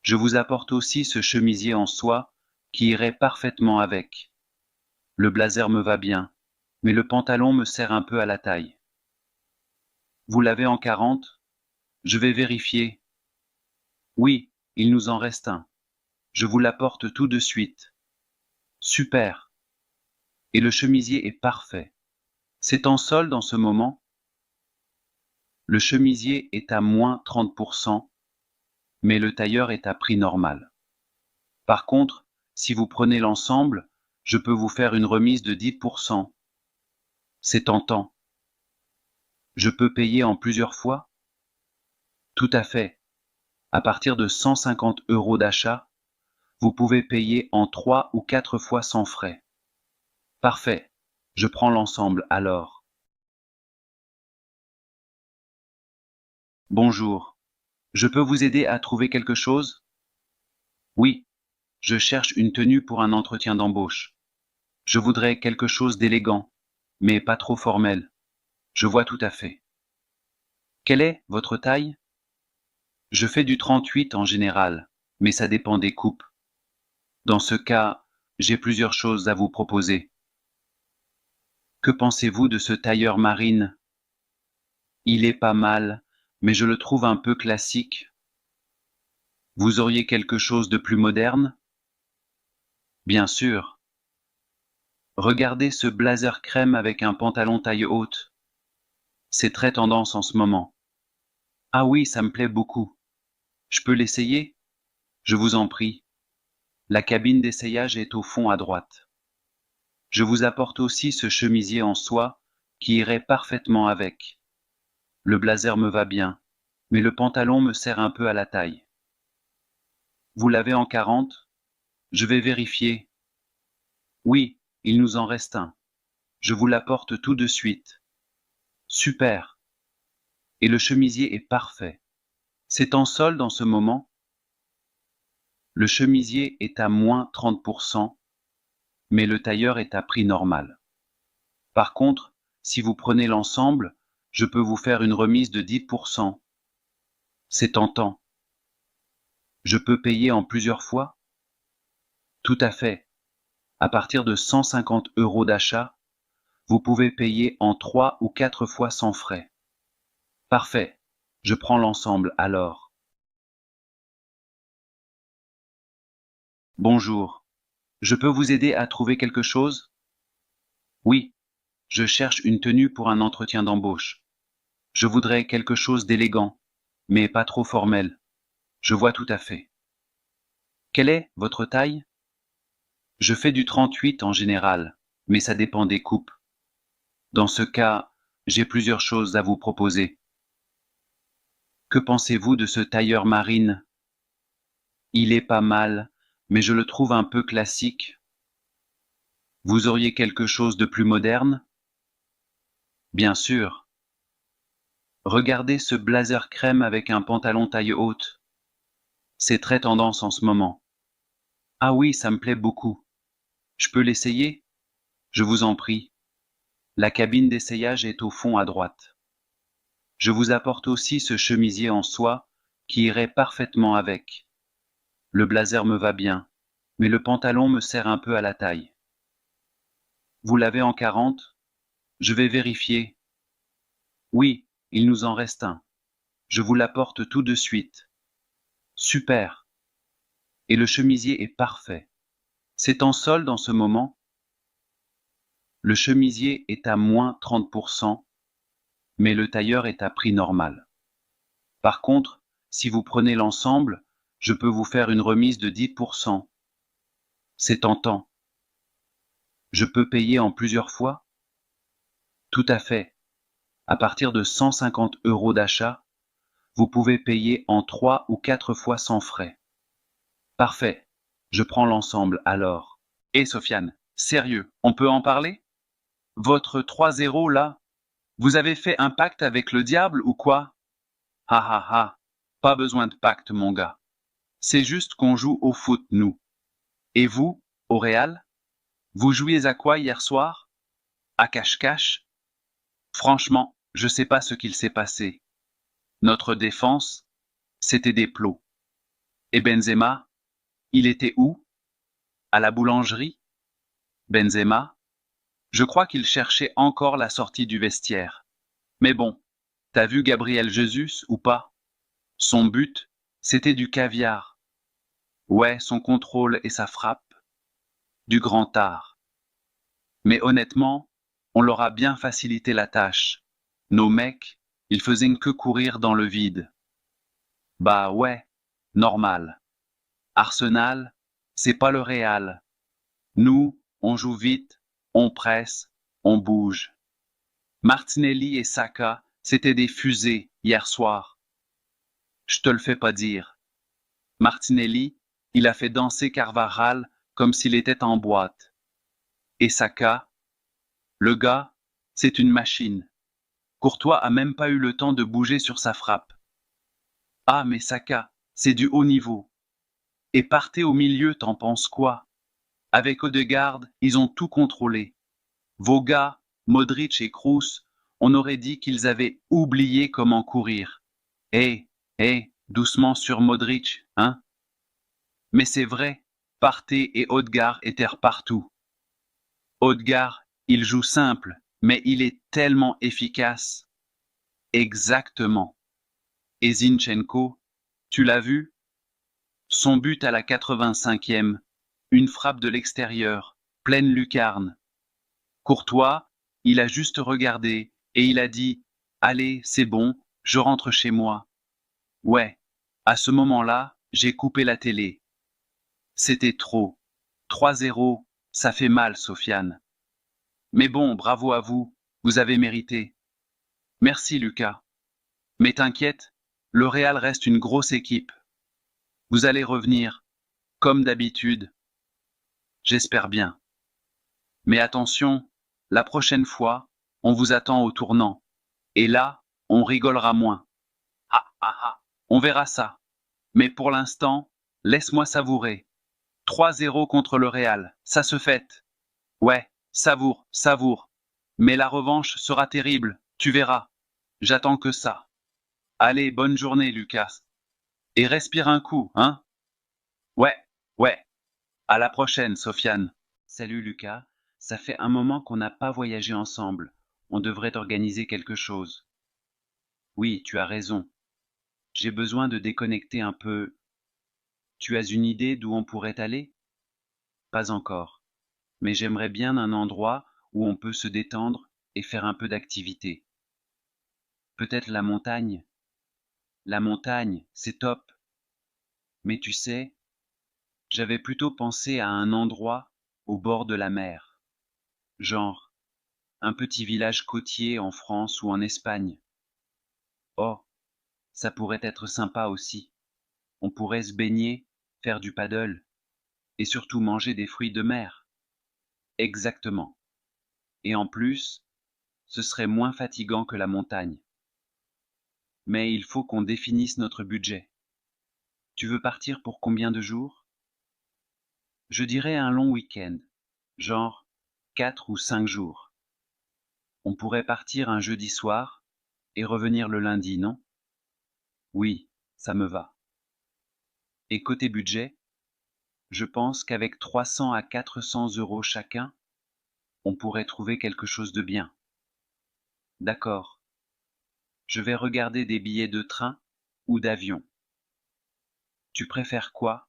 Je vous apporte aussi ce chemisier en soie qui irait parfaitement avec. Le blazer me va bien, mais le pantalon me serre un peu à la taille. Vous l'avez en 40? Je vais vérifier. Oui, il nous en reste un. Je vous l'apporte tout de suite. Super. Et le chemisier est parfait. C'est en solde en ce moment? Le chemisier est à moins 30%, mais le tailleur est à prix normal. Par contre, si vous prenez l'ensemble, je peux vous faire une remise de 10%. C'est tentant. Je peux payer en plusieurs fois? Tout à fait. À partir de 150 € d'achat, vous pouvez payer en 3 ou 4 fois sans frais. Parfait. Je prends l'ensemble alors. Bonjour. Je peux vous aider à trouver quelque chose? Oui. Je cherche une tenue pour un entretien d'embauche. Je voudrais quelque chose d'élégant, mais pas trop formel. Je vois tout à fait. Quelle est votre taille? Je fais du 38 en général, mais ça dépend des coupes. Dans ce cas, j'ai plusieurs choses à vous proposer. Que pensez-vous de ce tailleur marine? Il est pas mal, mais je le trouve un peu classique. Vous auriez quelque chose de plus moderne? Bien sûr. Regardez ce blazer crème avec un pantalon taille haute. C'est très tendance en ce moment. Ah oui, ça me plaît beaucoup. Je peux l'essayer? Je vous en prie. La cabine d'essayage est au fond à droite. Je vous apporte aussi ce chemisier en soie qui irait parfaitement avec. Le blazer me va bien, mais le pantalon me serre un peu à la taille. Vous l'avez en 40? Je vais vérifier. Oui, il nous en reste un. Je vous l'apporte tout de suite. Super. Et le chemisier est parfait. C'est en solde en ce moment? Le chemisier est à moins 30%, mais le tailleur est à prix normal. Par contre, si vous prenez l'ensemble, je peux vous faire une remise de 10%. C'est tentant. Je peux payer en plusieurs fois? Tout à fait. À partir de 150 € d'achat, vous pouvez payer en 3 ou 4 fois sans frais. Parfait. Je prends l'ensemble alors. Bonjour. Je peux vous aider à trouver quelque chose? Oui. Je cherche une tenue pour un entretien d'embauche. Je voudrais quelque chose d'élégant, mais pas trop formel. Je vois tout à fait. Quelle est votre taille? Je fais du 38 en général, mais ça dépend des coupes. Dans ce cas, j'ai plusieurs choses à vous proposer. Que pensez-vous de ce tailleur marine? Il est pas mal, mais je le trouve un peu classique. Vous auriez quelque chose de plus moderne? Bien sûr. Regardez ce blazer crème avec un pantalon taille haute. C'est très tendance en ce moment. Ah oui, ça me plaît beaucoup. Je peux l'essayer? Je vous en prie. La cabine d'essayage est au fond à droite. Je vous apporte aussi ce chemisier en soie qui irait parfaitement avec. Le blazer me va bien, mais le pantalon me serre un peu à la taille. Vous l'avez en 40? Je vais vérifier. Oui, il nous en reste un. Je vous l'apporte tout de suite. Super. Et le chemisier est parfait. C'est en solde en ce moment? Le chemisier est à moins 30%, mais le tailleur est à prix normal. Par contre, si vous prenez l'ensemble, je peux vous faire une remise de 10%. C'est tentant. Je peux payer en plusieurs fois? Tout à fait. À partir de 150 € d'achat, vous pouvez payer en 3 ou 4 fois sans frais. Parfait. Je prends l'ensemble alors. Et Sofiane, sérieux, on peut en parler? Votre 3-0 là? Vous avez fait un pacte avec le diable ou quoi? Ha ha ha. Pas besoin de pacte, mon gars. C'est juste qu'on joue au foot, nous. Et vous, au Real? Vous jouiez à quoi hier soir? À cache-cache? Franchement, je sais pas ce qu'il s'est passé. Notre défense, c'était des plots. Et Benzema, il était où? À la boulangerie? Benzema? Je crois qu'il cherchait encore la sortie du vestiaire. Mais bon, t'as vu Gabriel Jesus ou pas? Son but, c'était du caviar. Ouais, son contrôle et sa frappe. Du grand art. Mais honnêtement, on leur a bien facilité la tâche. Nos mecs, Ils faisaient que courir dans le vide. Bah ouais, normal. Arsenal, c'est pas le Real. Nous, on joue vite, on presse, on bouge. Martinelli et Saka, c'était des fusées hier soir. Je te le fais pas dire. Martinelli, il a fait danser Carvajal comme s'il était en boîte. Et Saka, le gars, c'est une machine. Courtois a même pas eu le temps de bouger sur sa frappe. Ah mais Saka, c'est du haut niveau. Et Partey au milieu, t'en penses quoi? Avec Odegaard, ils ont tout contrôlé. Vos gars, Modric et Kroos, on aurait dit qu'ils avaient oublié comment courir. Doucement sur Modric, hein? Mais c'est vrai, Partey et Odegaard étaient partout. Odegaard, il joue simple, mais il est tellement efficace. Exactement. Et Zinchenko, tu l'as vu? Son but à la 85e, une frappe de l'extérieur, pleine lucarne. Courtois, il a juste regardé et il a dit « Allez, c'est bon, je rentre chez moi ». Ouais, à ce moment-là, j'ai coupé la télé. C'était trop. 3-0, ça fait mal, Sofiane. Mais bon, bravo à vous, vous avez mérité. Merci, Lucas. Mais t'inquiète, le Real reste une grosse équipe. Vous allez revenir, comme d'habitude. J'espère bien. Mais attention, la prochaine fois, on vous attend au tournant. Et là, on rigolera moins. On verra ça. Mais pour l'instant, laisse-moi savourer. 3-0 contre le Real, ça se fête. Ouais, savoure, savoure. Mais la revanche sera terrible, tu verras. J'attends que ça. Allez, bonne journée, Lucas. Et respire un coup, hein? Ouais. À la prochaine, Sofiane. Salut, Lucas. Ça fait un moment qu'on n'a pas voyagé ensemble. On devrait organiser quelque chose. Oui, tu as raison. J'ai besoin de déconnecter un peu. Tu as une idée d'où on pourrait aller? Pas encore. Mais j'aimerais bien un endroit où on peut se détendre et faire un peu d'activité. Peut-être la montagne. La montagne, c'est top. Mais tu sais, j'avais plutôt pensé à un endroit au bord de la mer. Genre, un petit village côtier en France ou en Espagne. Oh, ça pourrait être sympa aussi. On pourrait se baigner, faire du paddle, et surtout manger des fruits de mer. Exactement. Et en plus, ce serait moins fatigant que la montagne. Mais il faut qu'on définisse notre budget. Tu veux partir pour combien de jours? Je dirais un long week-end, genre 4 ou 5 jours. On pourrait partir un jeudi soir et revenir le lundi, non? Oui, ça me va. Et côté budget, je pense qu'avec 300 à 400 euros chacun, on pourrait trouver quelque chose de bien. D'accord. Je vais regarder des billets de train ou d'avion. Tu préfères quoi?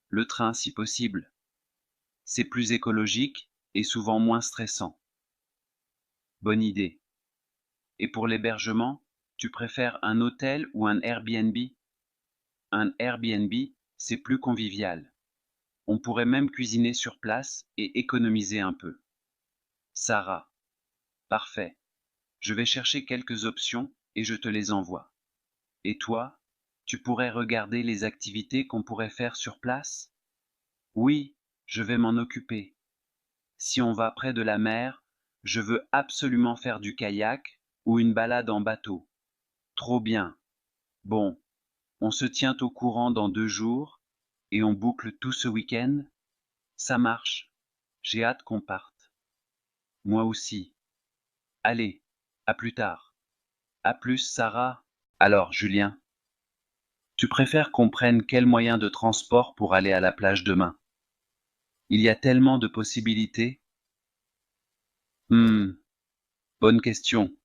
Le train si possible. C'est plus écologique et souvent moins stressant. Bonne idée. Et pour l'hébergement, tu préfères un hôtel ou un Airbnb? Un Airbnb, c'est plus convivial. On pourrait même cuisiner sur place et économiser un peu. Sarah. Parfait. Je vais chercher quelques options et je te les envoie. Et toi, tu pourrais regarder les activités qu'on pourrait faire sur place? Oui, je vais m'en occuper. Si on va près de la mer, je veux absolument faire du kayak ou une balade en bateau. Trop bien. Bon, on se tient au courant dans 2 jours et on boucle tout ce week-end? Ça marche. J'ai hâte qu'on parte. Moi aussi. Allez, à plus tard. À plus, Sarah. Alors, Julien, tu préfères qu'on prenne quel moyen de transport pour aller à la plage demain? Il y a tellement de possibilités. Bonne question.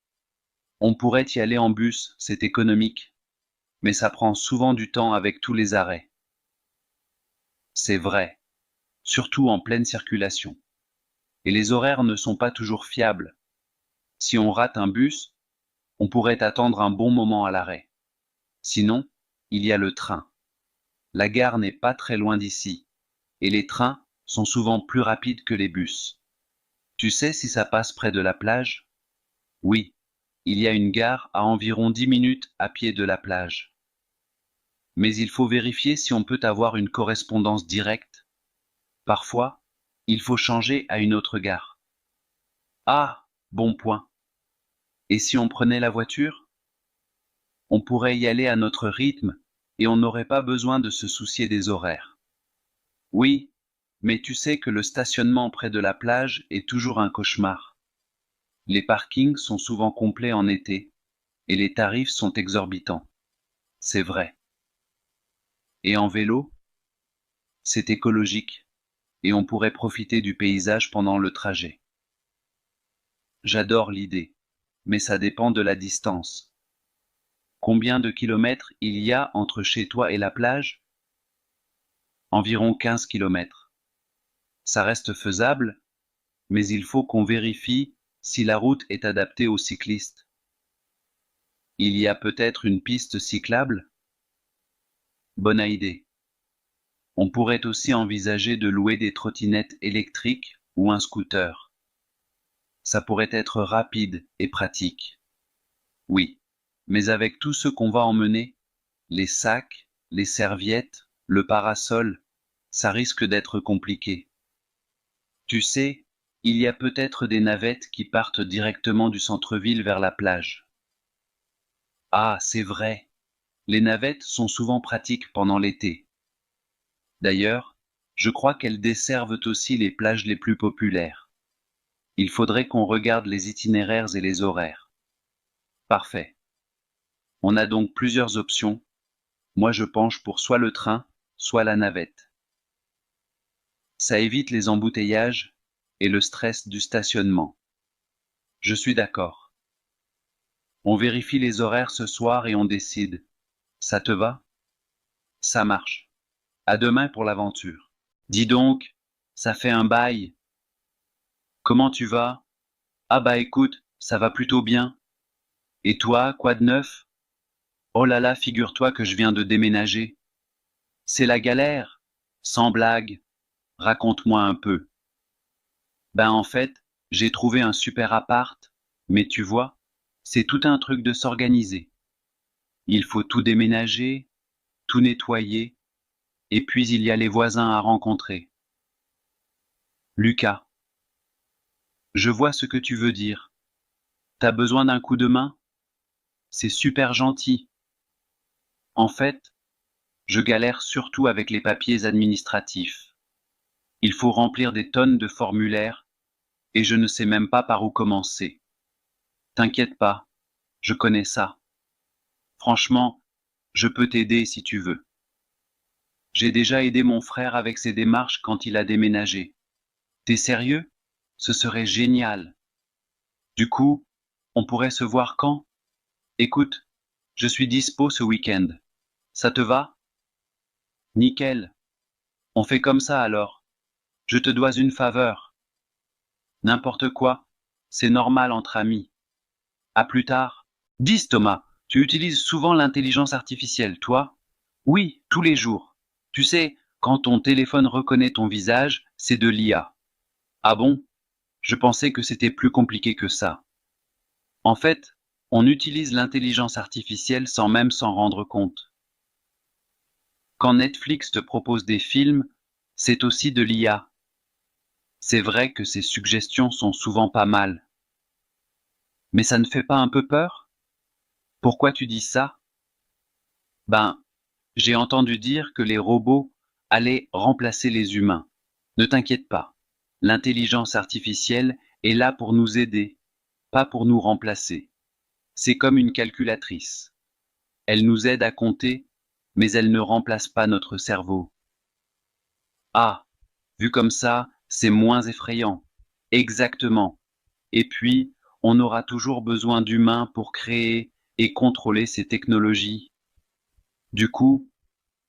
On pourrait y aller en bus, c'est économique, mais ça prend souvent du temps avec tous les arrêts. C'est vrai, surtout en pleine circulation. Et les horaires ne sont pas toujours fiables. Si on rate un bus, On pourrait attendre un bon moment à l'arrêt. Sinon, il y a le train. La gare n'est pas très loin d'ici, et les trains sont souvent plus rapides que les bus. Tu sais si ça passe près de la plage? Oui, il y a une gare à environ 10 minutes à pied de la plage. Mais il faut vérifier si on peut avoir une correspondance directe. Parfois, il faut changer à une autre gare. Ah, bon point. Et si on prenait la voiture? On pourrait y aller à notre rythme et on n'aurait pas besoin de se soucier des horaires. Oui, mais tu sais que le stationnement près de la plage est toujours un cauchemar. Les parkings sont souvent complets en été et les tarifs sont exorbitants. C'est vrai. Et en vélo? C'est écologique et on pourrait profiter du paysage pendant le trajet. J'adore l'idée, mais ça dépend de la distance. Combien de kilomètres il y a entre chez toi et la plage? Environ 15 kilomètres. Ça reste faisable, mais il faut qu'on vérifie si la route est adaptée aux cyclistes. Il y a peut-être une piste cyclable? Bonne idée. On pourrait aussi envisager de louer des trottinettes électriques ou un scooter. Ça pourrait être rapide et pratique. Oui, mais avec tout ce qu'on va emmener, les sacs, les serviettes, le parasol, ça risque d'être compliqué. Tu sais, il y a peut-être des navettes qui partent directement du centre-ville vers la plage. Ah, c'est vrai. Les navettes sont souvent pratiques pendant l'été. D'ailleurs, je crois qu'elles desservent aussi les plages les plus populaires. Il faudrait qu'on regarde les itinéraires et les horaires. Parfait. On a donc plusieurs options. Moi, je penche pour soit le train, soit la navette. Ça évite les embouteillages et le stress du stationnement. Je suis d'accord. On vérifie les horaires ce soir et on décide. Ça te va? Ça marche. À demain pour l'aventure. Dis donc, ça fait un bail. Comment tu vas? Ah bah écoute, ça va plutôt bien. Et toi, quoi de neuf? Oh là là, figure-toi que je viens de déménager. C'est la galère. Sans blague. Raconte-moi un peu. Ben en fait, j'ai trouvé un super appart, mais tu vois, c'est tout un truc de s'organiser. Il faut tout déménager, tout nettoyer, et puis il y a les voisins à rencontrer. Lucas, je vois ce que tu veux dire. T'as besoin d'un coup de main? C'est super gentil. En fait, je galère surtout avec les papiers administratifs. Il faut remplir des tonnes de formulaires, et je ne sais même pas par où commencer. T'inquiète pas, je connais ça. Franchement, je peux t'aider si tu veux. J'ai déjà aidé mon frère avec ses démarches quand il a déménagé. T'es sérieux? Ce serait génial. Du coup, on pourrait se voir quand? Écoute, je suis dispo ce week-end. Ça te va? Nickel. On fait comme ça alors. Je te dois une faveur. N'importe quoi. C'est normal entre amis. À plus tard. Dis Thomas, tu utilises souvent l'intelligence artificielle, toi? Oui, tous les jours. Tu sais, quand ton téléphone reconnaît ton visage, c'est de l'IA. Ah bon? Je pensais que c'était plus compliqué que ça. En fait, on utilise l'intelligence artificielle sans même s'en rendre compte. Quand Netflix te propose des films, c'est aussi de l'IA. C'est vrai que ses suggestions sont souvent pas mal. Mais ça ne fait pas un peu peur? Pourquoi tu dis ça? Ben, j'ai entendu dire que les robots allaient remplacer les humains. Ne t'inquiète pas, l'intelligence artificielle est là pour nous aider, pas pour nous remplacer. C'est comme une calculatrice. Elle nous aide à compter, mais elle ne remplace pas notre cerveau. Ah, vu comme ça, c'est moins effrayant. Exactement. Et puis, on aura toujours besoin d'humains pour créer et contrôler ces technologies. Du coup,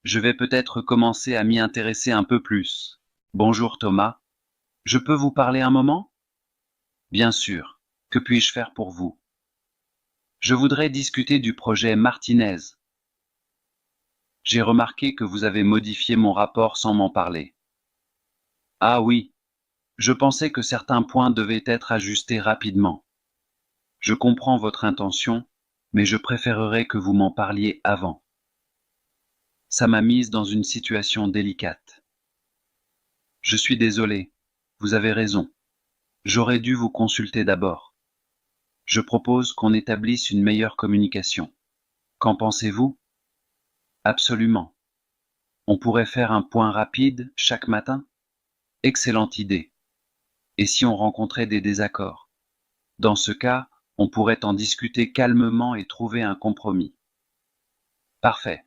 je vais peut-être commencer à m'y intéresser un peu plus. Bonjour Thomas. Je peux vous parler un moment? Bien sûr. Que puis-je faire pour vous? Je voudrais discuter du projet Martinez. J'ai remarqué que vous avez modifié mon rapport sans m'en parler. Ah oui, je pensais que certains points devaient être ajustés rapidement. Je comprends votre intention, mais je préférerais que vous m'en parliez avant. Ça m'a mise dans une situation délicate. Je suis désolé, vous avez raison. J'aurais dû vous consulter d'abord. Je propose qu'on établisse une meilleure communication. Qu'en pensez-vous? Absolument. On pourrait faire un point rapide chaque matin? Excellente idée. Et si on rencontrait des désaccords? Dans ce cas, on pourrait en discuter calmement et trouver un compromis. Parfait.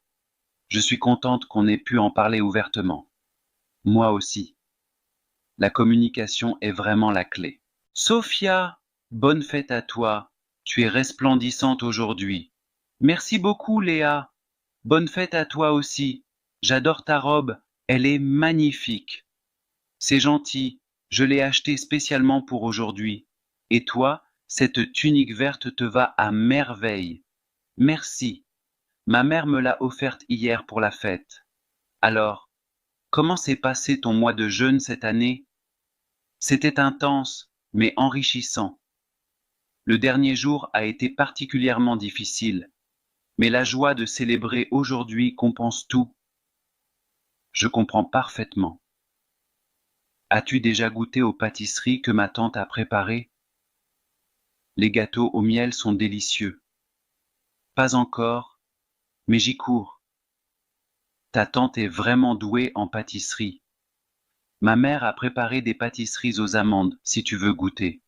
Je suis contente qu'on ait pu en parler ouvertement. Moi aussi. La communication est vraiment la clé. Sophia, bonne fête à toi. Tu es resplendissante aujourd'hui. Merci beaucoup, Léa. Bonne fête à toi aussi. J'adore ta robe. Elle est magnifique. C'est gentil. Je l'ai achetée spécialement pour aujourd'hui. Et toi, cette tunique verte te va à merveille. Merci. Ma mère me l'a offerte hier pour la fête. Alors, comment s'est passé ton mois de jeûne cette année? C'était intense, mais enrichissant. Le dernier jour a été particulièrement difficile, mais la joie de célébrer aujourd'hui compense tout. Je comprends parfaitement. As-tu déjà goûté aux pâtisseries que ma tante a préparées? Les gâteaux au miel sont délicieux. Pas encore, mais j'y cours. Ta tante est vraiment douée en pâtisserie. Ma mère a préparé des pâtisseries aux amandes, si tu veux goûter.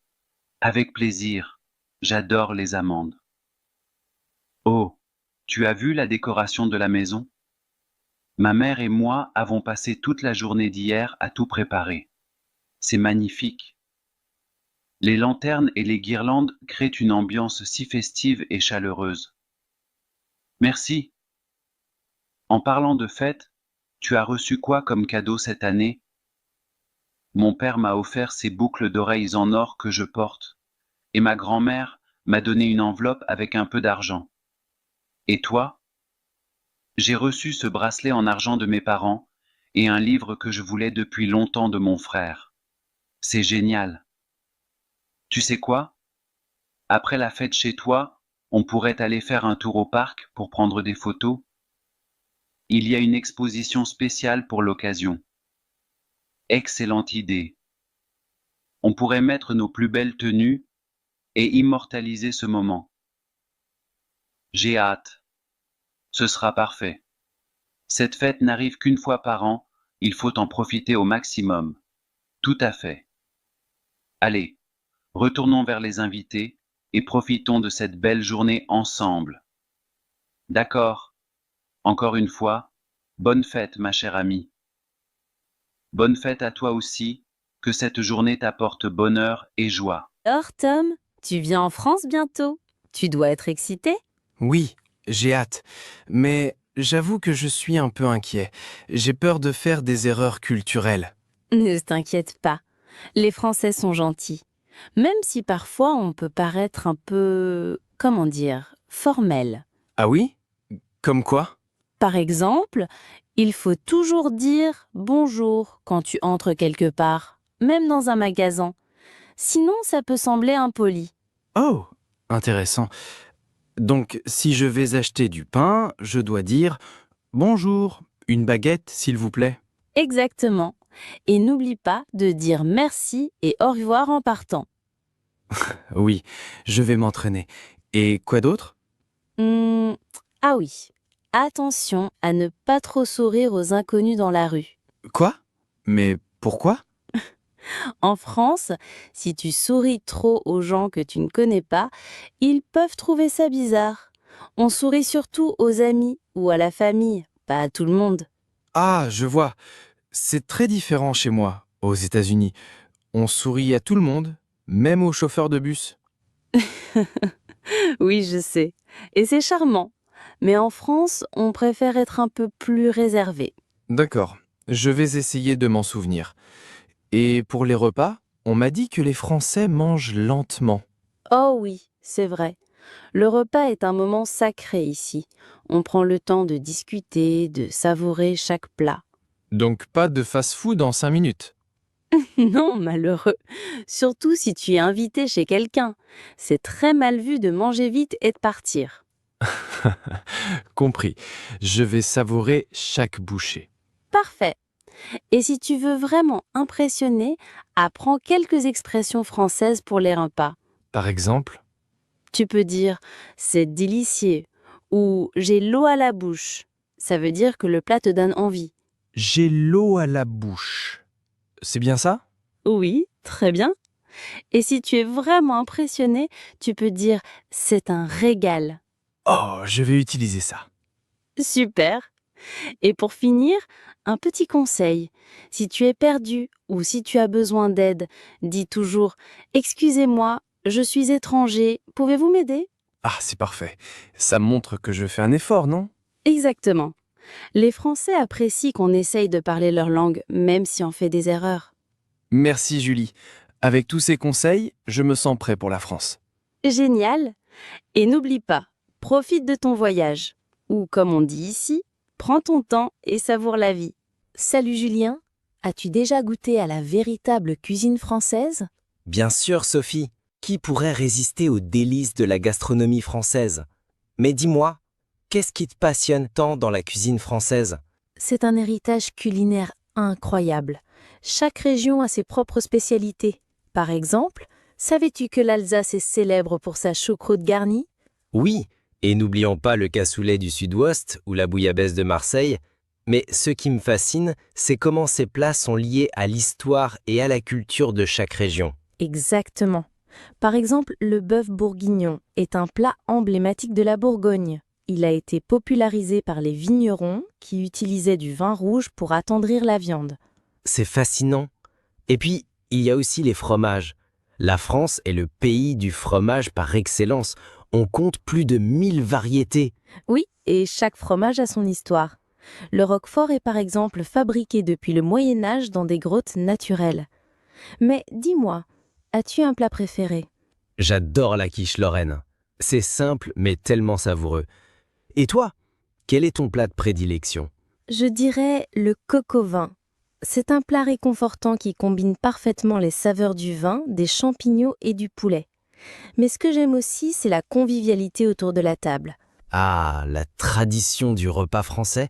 Avec plaisir, j'adore les amandes. Oh, tu as vu la décoration de la maison? Ma mère et moi avons passé toute la journée d'hier à tout préparer. C'est magnifique. Les lanternes et les guirlandes créent une ambiance si festive et chaleureuse. Merci. En parlant de fête, tu as reçu quoi comme cadeau cette année? Mon père m'a offert ces boucles d'oreilles en or que je porte, et ma grand-mère m'a donné une enveloppe avec un peu d'argent. Et toi? J'ai reçu ce bracelet en argent de mes parents et un livre que je voulais depuis longtemps de mon frère. C'est génial. Tu sais quoi? Après la fête chez toi, on pourrait aller faire un tour au parc pour prendre des photos. Il y a une exposition spéciale pour l'occasion. Excellente idée. On pourrait mettre nos plus belles tenues et immortaliser ce moment. J'ai hâte. Ce sera parfait. Cette fête n'arrive qu'une fois par an, il faut en profiter au maximum. Tout à fait. Allez, retournons vers les invités et profitons de cette belle journée ensemble. D'accord. Encore une fois, bonne fête, ma chère amie. Bonne fête à toi aussi, que cette journée t'apporte bonheur et joie. Alors, Tom, tu viens en France bientôt. Tu dois être excité? Oui, j'ai hâte. Mais j'avoue que je suis un peu inquiet. J'ai peur de faire des erreurs culturelles. Ne t'inquiète pas. Les Français sont gentils. Même si parfois on peut paraître un peu, comment dire, formel. Ah oui? Comme quoi? Par exemple, il faut toujours dire bonjour quand tu entres quelque part, même dans un magasin. Sinon, ça peut sembler impoli. Oh, intéressant. Donc, si je vais acheter du pain, je dois dire « Bonjour, une baguette, s'il vous plaît ». Exactement. Et n'oublie pas de dire merci et au revoir en partant. Oui, je vais m'entraîner. Et quoi d'autre? Ah oui. Attention à ne pas trop sourire aux inconnus dans la rue. Quoi? Mais pourquoi? En France, si tu souris trop aux gens que tu ne connais pas, ils peuvent trouver ça bizarre. On sourit surtout aux amis ou à la famille, pas à tout le monde. Ah, je vois. C'est très différent chez moi, aux États-Unis. On sourit à tout le monde, même aux chauffeurs de bus. Oui, je sais. Et c'est charmant. Mais en France, on préfère être un peu plus réservé. D'accord, je vais essayer de m'en souvenir. Et pour les repas, on m'a dit que les Français mangent lentement. Oh oui, c'est vrai. Le repas est un moment sacré ici. On prend le temps de discuter, de savourer chaque plat. Donc pas de fast-food en 5 minutes. Non, malheureux. Surtout si tu es invité chez quelqu'un. C'est très mal vu de manger vite et de partir. Compris. Je vais savourer chaque bouchée. Parfait. Et si tu veux vraiment impressionner, apprends quelques expressions françaises pour les repas. Par exemple? Tu peux dire « c'est délicieux » ou « j'ai l'eau à la bouche ». Ça veut dire que le plat te donne envie. J'ai l'eau à la bouche. C'est bien ça? Oui, très bien. Et si tu es vraiment impressionné, tu peux dire « c'est un régal ». Oh, je vais utiliser ça. Super. Et pour finir, un petit conseil. Si tu es perdu ou si tu as besoin d'aide, dis toujours « excusez-moi, je suis étranger, pouvez-vous m'aider ?» Ah, c'est parfait. Ça montre que je fais un effort, non? Exactement. Les Français apprécient qu'on essaye de parler leur langue, même si on fait des erreurs. Merci Julie. Avec tous ces conseils, je me sens prêt pour la France. Génial. Et n'oublie pas, profite de ton voyage. Ou comme on dit ici, prends ton temps et savoure la vie. Salut Julien, as-tu déjà goûté à la véritable cuisine française? Bien sûr Sophie, qui pourrait résister aux délices de la gastronomie française? Mais dis-moi, qu'est-ce qui te passionne tant dans la cuisine française? C'est un héritage culinaire incroyable. Chaque région a ses propres spécialités. Par exemple, savais-tu que l'Alsace est célèbre pour sa choucroute garnie? Oui, et n'oublions pas le cassoulet du Sud-Ouest ou la bouillabaisse de Marseille. Mais ce qui me fascine, c'est comment ces plats sont liés à l'histoire et à la culture de chaque région. Exactement. Par exemple, le bœuf bourguignon est un plat emblématique de la Bourgogne. Il a été popularisé par les vignerons qui utilisaient du vin rouge pour attendrir la viande. C'est fascinant. Et puis, il y a aussi les fromages. La France est le pays du fromage par excellence. On compte plus de 1000 variétés. Oui, et chaque fromage a son histoire. Le roquefort est par exemple fabriqué depuis le Moyen-Âge dans des grottes naturelles. Mais dis-moi, as-tu un plat préféré? J'adore la quiche lorraine. C'est simple mais tellement savoureux. Et toi, quel est ton plat de prédilection? Je dirais le coq au vin. C'est un plat réconfortant qui combine parfaitement les saveurs du vin, des champignons et du poulet. Mais ce que j'aime aussi, c'est la convivialité autour de la table. Ah, la tradition du repas français?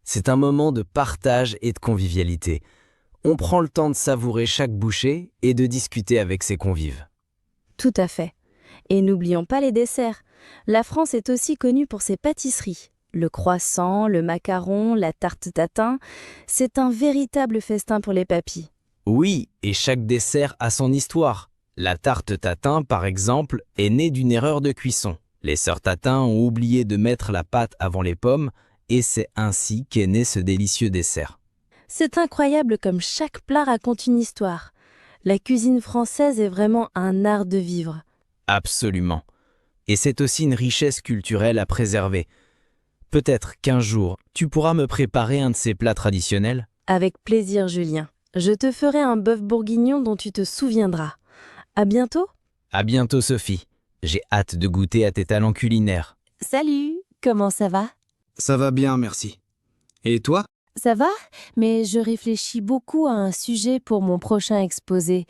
C'est un moment de partage et de convivialité. On prend le temps de savourer chaque bouchée et de discuter avec ses convives. Tout à fait. Et n'oublions pas les desserts. La France est aussi connue pour ses pâtisseries. Le croissant, le macaron, la tarte tatin, c'est un véritable festin pour les papys. Oui, et chaque dessert a son histoire. La tarte tatin, par exemple, est née d'une erreur de cuisson. Les sœurs Tatin ont oublié de mettre la pâte avant les pommes, et c'est ainsi qu'est né ce délicieux dessert. C'est incroyable comme chaque plat raconte une histoire. La cuisine française est vraiment un art de vivre. Absolument. Et c'est aussi une richesse culturelle à préserver. Peut-être qu'un jour, tu pourras me préparer un de ces plats traditionnels? Avec plaisir, Julien. Je te ferai un bœuf bourguignon dont tu te souviendras. À bientôt. À bientôt, Sophie. J'ai hâte de goûter à tes talents culinaires. Salut, comment ça va? Ça va bien, merci. Et toi? Ça va, mais je réfléchis beaucoup à un sujet pour mon prochain exposé.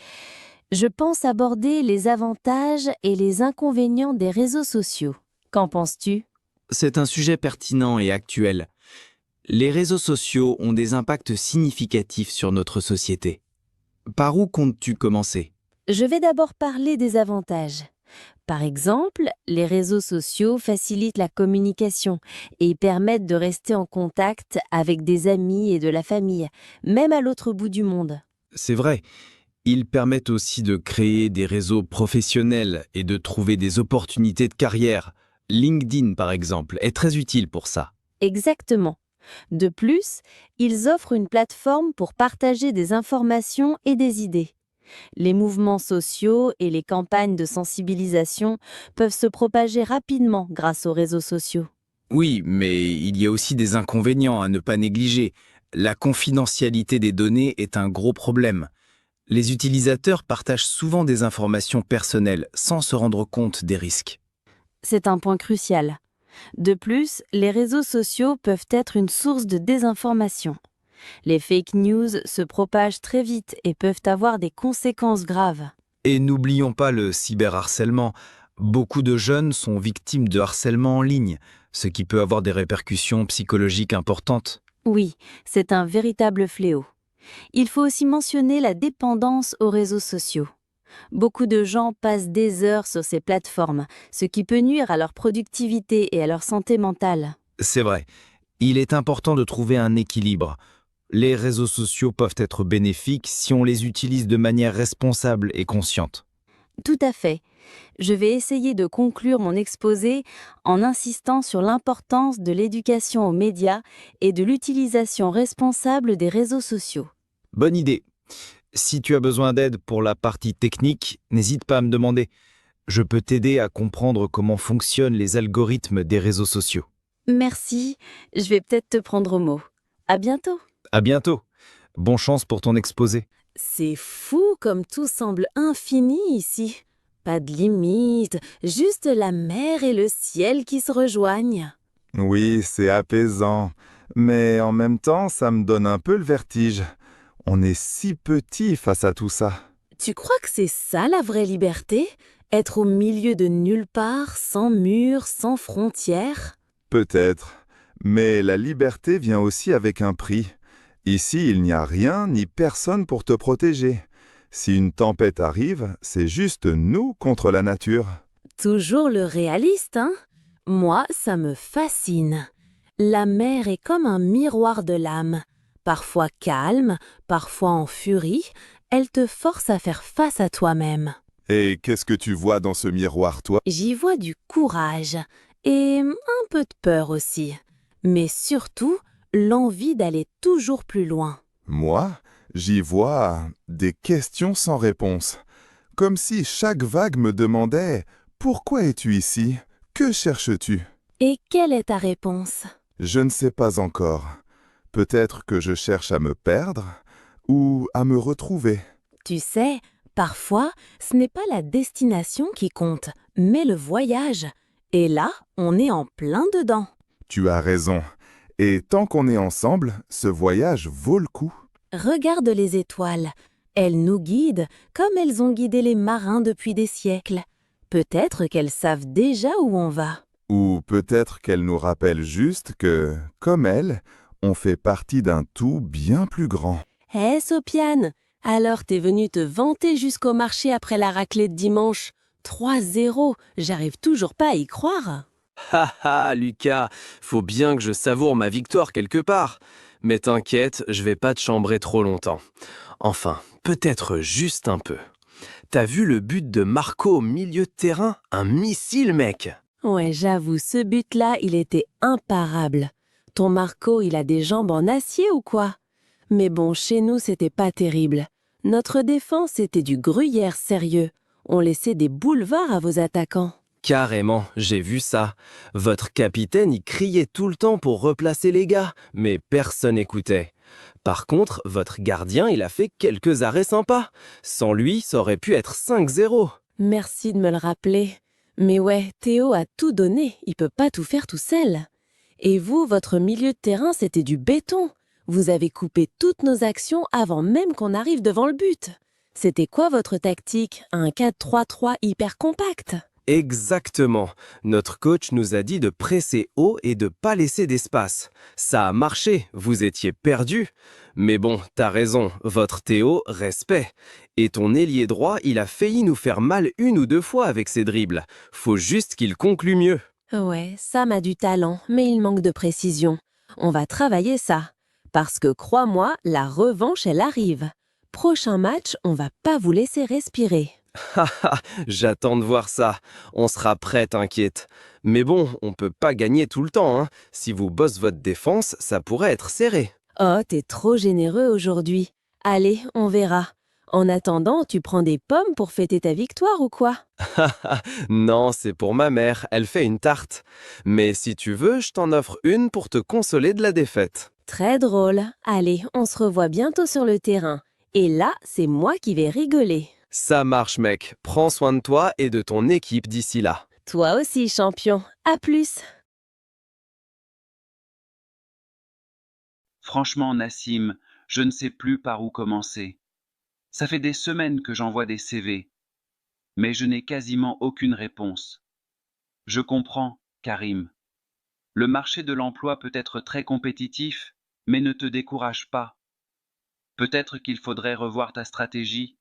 Je pense aborder les avantages et les inconvénients des réseaux sociaux. Qu'en penses-tu? C'est un sujet pertinent et actuel. Les réseaux sociaux ont des impacts significatifs sur notre société. Par où comptes-tu commencer? Je vais d'abord parler des avantages. Par exemple, les réseaux sociaux facilitent la communication et permettent de rester en contact avec des amis et de la famille, même à l'autre bout du monde. C'est vrai. Ils permettent aussi de créer des réseaux professionnels et de trouver des opportunités de carrière. LinkedIn, par exemple, est très utile pour ça. Exactement. De plus, ils offrent une plateforme pour partager des informations et des idées. Les mouvements sociaux et les campagnes de sensibilisation peuvent se propager rapidement grâce aux réseaux sociaux. Oui, mais il y a aussi des inconvénients à ne pas négliger. La confidentialité des données est un gros problème. Les utilisateurs partagent souvent des informations personnelles sans se rendre compte des risques. C'est un point crucial. De plus, les réseaux sociaux peuvent être une source de désinformation. Les fake news se propagent très vite et peuvent avoir des conséquences graves. Et n'oublions pas le cyberharcèlement. Beaucoup de jeunes sont victimes de harcèlement en ligne, ce qui peut avoir des répercussions psychologiques importantes. Oui, c'est un véritable fléau. Il faut aussi mentionner la dépendance aux réseaux sociaux. Beaucoup de gens passent des heures sur ces plateformes, ce qui peut nuire à leur productivité et à leur santé mentale. C'est vrai, il est important de trouver un équilibre. Les réseaux sociaux peuvent être bénéfiques si on les utilise de manière responsable et consciente. Tout à fait. Je vais essayer de conclure mon exposé en insistant sur l'importance de l'éducation aux médias et de l'utilisation responsable des réseaux sociaux. Bonne idée. Si tu as besoin d'aide pour la partie technique, n'hésite pas à me demander. Je peux t'aider à comprendre comment fonctionnent les algorithmes des réseaux sociaux. Merci, je vais peut-être te prendre au mot. À bientôt. À bientôt. Bonne chance pour ton exposé. C'est fou comme tout semble infini ici. Pas de limite, juste la mer et le ciel qui se rejoignent. Oui, c'est apaisant, mais en même temps, ça me donne un peu le vertige. On est si petit face à tout ça. Tu crois que c'est ça la vraie liberté? Être au milieu de nulle part, sans murs, sans frontières? Peut-être, mais la liberté vient aussi avec un prix. Ici, il n'y a rien ni personne pour te protéger. Si une tempête arrive, c'est juste nous contre la nature. Toujours le réaliste, hein? Moi, ça me fascine. La mer est comme un miroir de l'âme. Parfois calme, parfois en furie, elle te force à faire face à toi-même. Et qu'est-ce que tu vois dans ce miroir, toi? J'y vois du courage et un peu de peur aussi. Mais surtout, l'envie d'aller toujours plus loin. Moi, j'y vois des questions sans réponse. Comme si chaque vague me demandait « Pourquoi es-tu ici? Que cherches-tu » Et quelle est ta réponse? Je ne sais pas encore. Peut-être que je cherche à me perdre ou à me retrouver. Tu sais, parfois, ce n'est pas la destination qui compte, mais le voyage. Et là, on est en plein dedans. Tu as raison. Et tant qu'on est ensemble, ce voyage vaut le coup. Regarde les étoiles. Elles nous guident comme elles ont guidé les marins depuis des siècles. Peut-être qu'elles savent déjà où on va. Ou peut-être qu'elles nous rappellent juste que, comme elles, on fait partie d'un tout bien plus grand. Hé, Sopiane, alors t'es venue te vanter jusqu'au marché après la raclée de dimanche. 3-0, j'arrive toujours pas à y croire. Haha, Lucas, faut bien que je savoure ma victoire quelque part. Mais t'inquiète, je vais pas te chambrer trop longtemps. Enfin, peut-être juste un peu. T'as vu le but de Marco au milieu de terrain? Un missile, mec! Ouais, j'avoue, ce but-là, il était imparable. Ton Marco, il a des jambes en acier ou quoi? Mais bon, chez nous, c'était pas terrible. Notre défense était du gruyère sérieux. On laissait des boulevards à vos attaquants. Carrément, j'ai vu ça. Votre capitaine y criait tout le temps pour replacer les gars, mais personne n'écoutait. Par contre, votre gardien, il a fait quelques arrêts sympas. Sans lui, ça aurait pu être 5-0. Merci de me le rappeler. Mais ouais, Théo a tout donné, il peut pas tout faire tout seul. Et vous, votre milieu de terrain, c'était du béton. Vous avez coupé toutes nos actions avant même qu'on arrive devant le but. C'était quoi votre tactique? Un 4-3-3 hyper compact? Exactement. Notre coach nous a dit de presser haut et de pas laisser d'espace. Ça a marché, vous étiez perdus. Mais bon, t'as raison, votre Théo, respect. Et ton ailier droit, il a failli nous faire mal 1 ou 2 fois avec ses dribbles. Faut juste qu'il conclue mieux. Ouais, Sam a du talent, mais il manque de précision. On va travailler ça. Parce que crois-moi, la revanche, elle arrive. Prochain match, on va pas vous laisser respirer. Haha, j'attends de voir ça. On sera prêt, t'inquiète. Mais bon, on peut pas gagner tout le temps, hein. Si vous bossez votre défense, ça pourrait être serré. Oh, t'es trop généreux aujourd'hui. Allez, on verra. En attendant, tu prends des pommes pour fêter ta victoire ou quoi? Non, c'est pour ma mère, elle fait une tarte. Mais si tu veux, je t'en offre une pour te consoler de la défaite. Très drôle. Allez, on se revoit bientôt sur le terrain. Et là, c'est moi qui vais rigoler. Ça marche, mec. Prends soin de toi et de ton équipe d'ici là. Toi aussi, champion. À plus. Franchement, Nassim, je ne sais plus par où commencer. Ça fait des semaines que j'envoie des CV, mais je n'ai quasiment aucune réponse. Je comprends, Karim. Le marché de l'emploi peut être très compétitif, mais ne te décourage pas. Peut-être qu'il faudrait revoir ta stratégie.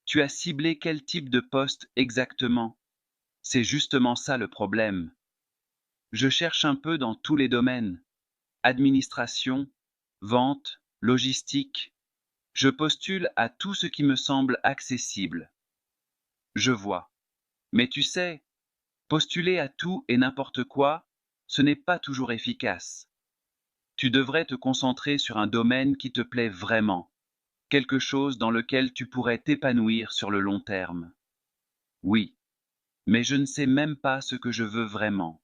Tu as ciblé quel type de poste exactement? C'est justement ça le problème. Je cherche un peu dans tous les domaines. Administration, vente, logistique. Je postule à tout ce qui me semble accessible. Je vois. Mais tu sais, postuler à tout et n'importe quoi, ce n'est pas toujours efficace. Tu devrais te concentrer sur un domaine qui te plaît vraiment, quelque chose dans lequel tu pourrais t'épanouir sur le long terme. Oui, mais je ne sais même pas ce que je veux vraiment.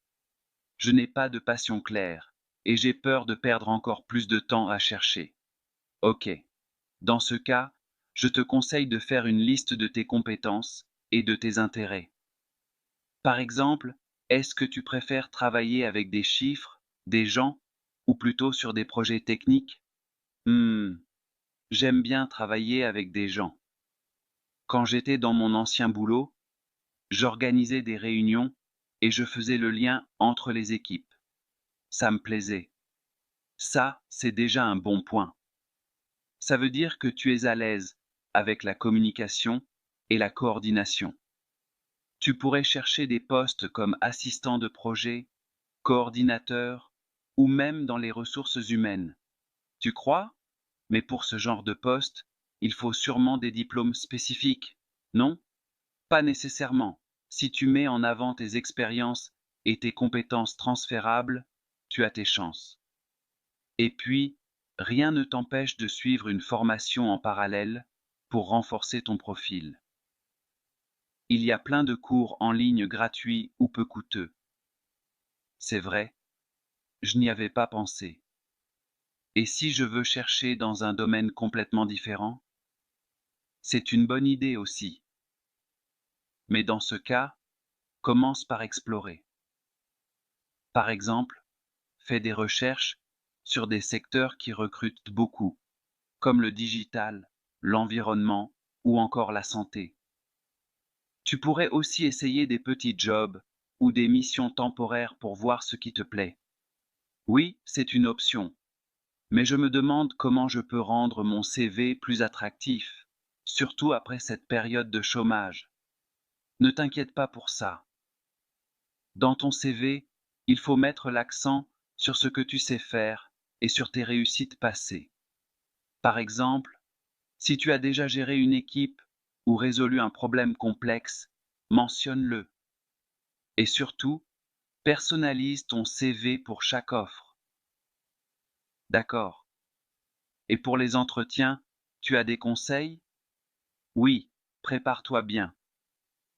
Je n'ai pas de passion claire, et j'ai peur de perdre encore plus de temps à chercher. Ok. Dans ce cas, je te conseille de faire une liste de tes compétences et de tes intérêts. Par exemple, est-ce que tu préfères travailler avec des chiffres, des gens, ou plutôt sur des projets techniques? J'aime bien travailler avec des gens. Quand j'étais dans mon ancien boulot, j'organisais des réunions et je faisais le lien entre les équipes. Ça me plaisait. Ça, c'est déjà un bon point. Ça veut dire que tu es à l'aise avec la communication et la coordination. Tu pourrais chercher des postes comme assistant de projet, coordinateur ou même dans les ressources humaines. Tu crois? Mais pour ce genre de poste, il faut sûrement des diplômes spécifiques, non? Pas nécessairement. Si tu mets en avant tes expériences et tes compétences transférables, tu as tes chances. Et puis, rien ne t'empêche de suivre une formation en parallèle pour renforcer ton profil. Il y a plein de cours en ligne gratuits ou peu coûteux. C'est vrai, je n'y avais pas pensé. Et si je veux chercher dans un domaine complètement différent? C'est une bonne idée aussi. Mais dans ce cas, commence par explorer. Par exemple, fais des recherches sur des secteurs qui recrutent beaucoup, comme le digital, l'environnement ou encore la santé. Tu pourrais aussi essayer des petits jobs ou des missions temporaires pour voir ce qui te plaît. Oui, c'est une option, mais je me demande comment je peux rendre mon CV plus attractif, surtout après cette période de chômage. Ne t'inquiète pas pour ça. Dans ton CV, il faut mettre l'accent sur ce que tu sais faire et sur tes réussites passées. Par exemple, si tu as déjà géré une équipe ou résolu un problème complexe, mentionne-le. Et surtout, personnalise ton CV pour chaque offre. D'accord. Et pour les entretiens, tu as des conseils? Oui, prépare-toi bien.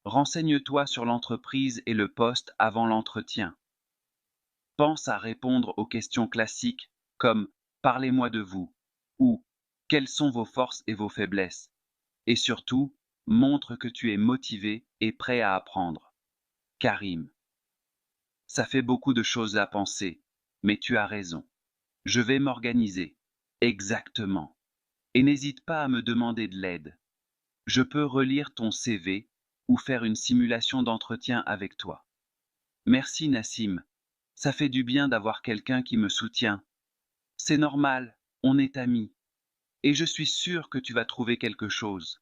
Renseigne-toi sur l'entreprise et le poste avant l'entretien. Pense à répondre aux questions classiques comme «Parlez-moi de vous» ou «Quelles sont vos forces et vos faiblesses?» Et surtout, montre que tu es motivé et prêt à apprendre. Karim. Ça fait beaucoup de choses à penser, mais tu as raison. Je vais m'organiser. Exactement. Et n'hésite pas à me demander de l'aide. Je peux relire ton CV ou faire une simulation d'entretien avec toi. Merci Nassim. Ça fait du bien d'avoir quelqu'un qui me soutient. C'est normal, on est amis. Et je suis sûr que tu vas trouver quelque chose.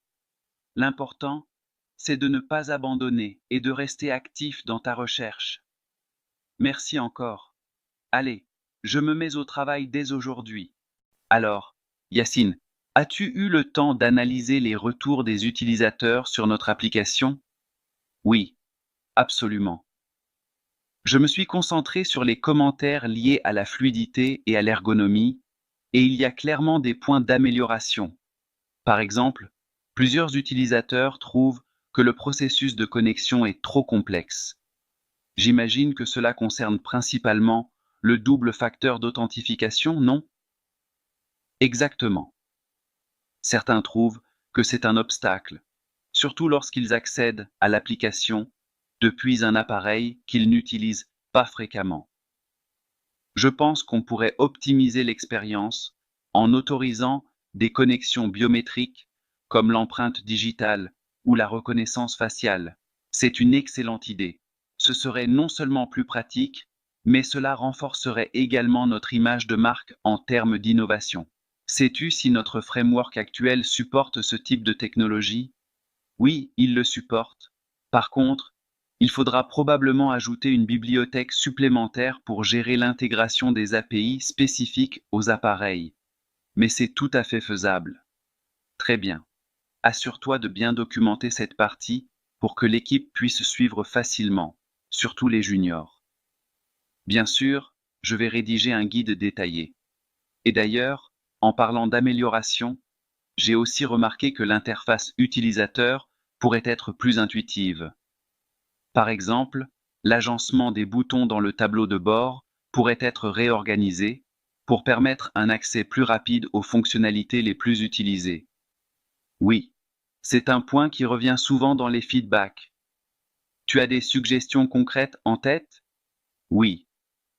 L'important, c'est de ne pas abandonner et de rester actif dans ta recherche. Merci encore. Allez, je me mets au travail dès aujourd'hui. Alors, Yacine, as-tu eu le temps d'analyser les retours des utilisateurs sur notre application? Oui, absolument. Je me suis concentré sur les commentaires liés à la fluidité et à l'ergonomie, et il y a clairement des points d'amélioration. Par exemple, plusieurs utilisateurs trouvent que le processus de connexion est trop complexe. J'imagine que cela concerne principalement le double facteur d'authentification, non? Exactement. Certains trouvent que c'est un obstacle, surtout lorsqu'ils accèdent à l'application depuis un appareil qu'ils n'utilisent pas fréquemment. Je pense qu'on pourrait optimiser l'expérience en autorisant des connexions biométriques comme l'empreinte digitale ou la reconnaissance faciale. C'est une excellente idée. Ce serait non seulement plus pratique, mais cela renforcerait également notre image de marque en termes d'innovation. Sais-tu si notre framework actuel supporte ce type de technologie? Oui, il le supporte. Par contre, il faudra probablement ajouter une bibliothèque supplémentaire pour gérer l'intégration des API spécifiques aux appareils. Mais c'est tout à fait faisable. Très bien. Assure-toi de bien documenter cette partie pour que l'équipe puisse suivre facilement, surtout les juniors. Bien sûr, je vais rédiger un guide détaillé. Et d'ailleurs, en parlant d'amélioration, j'ai aussi remarqué que l'interface utilisateur pourrait être plus intuitive. Par exemple, l'agencement des boutons dans le tableau de bord pourrait être réorganisé pour permettre un accès plus rapide aux fonctionnalités les plus utilisées. Oui, c'est un point qui revient souvent dans les feedbacks. Tu as des suggestions concrètes en tête? Oui,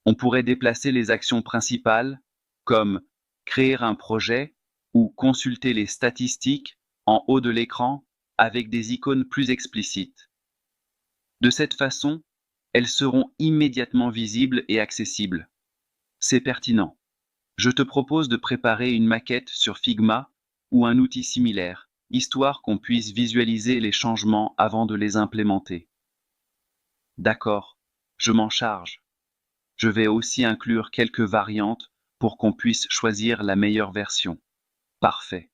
on pourrait déplacer les actions principales, comme créer un projet ou consulter les statistiques en haut de l'écran avec des icônes plus explicites. De cette façon, elles seront immédiatement visibles et accessibles. C'est pertinent. Je te propose de préparer une maquette sur Figma ou un outil similaire, histoire qu'on puisse visualiser les changements avant de les implémenter. D'accord, je m'en charge. Je vais aussi inclure quelques variantes pour qu'on puisse choisir la meilleure version. Parfait.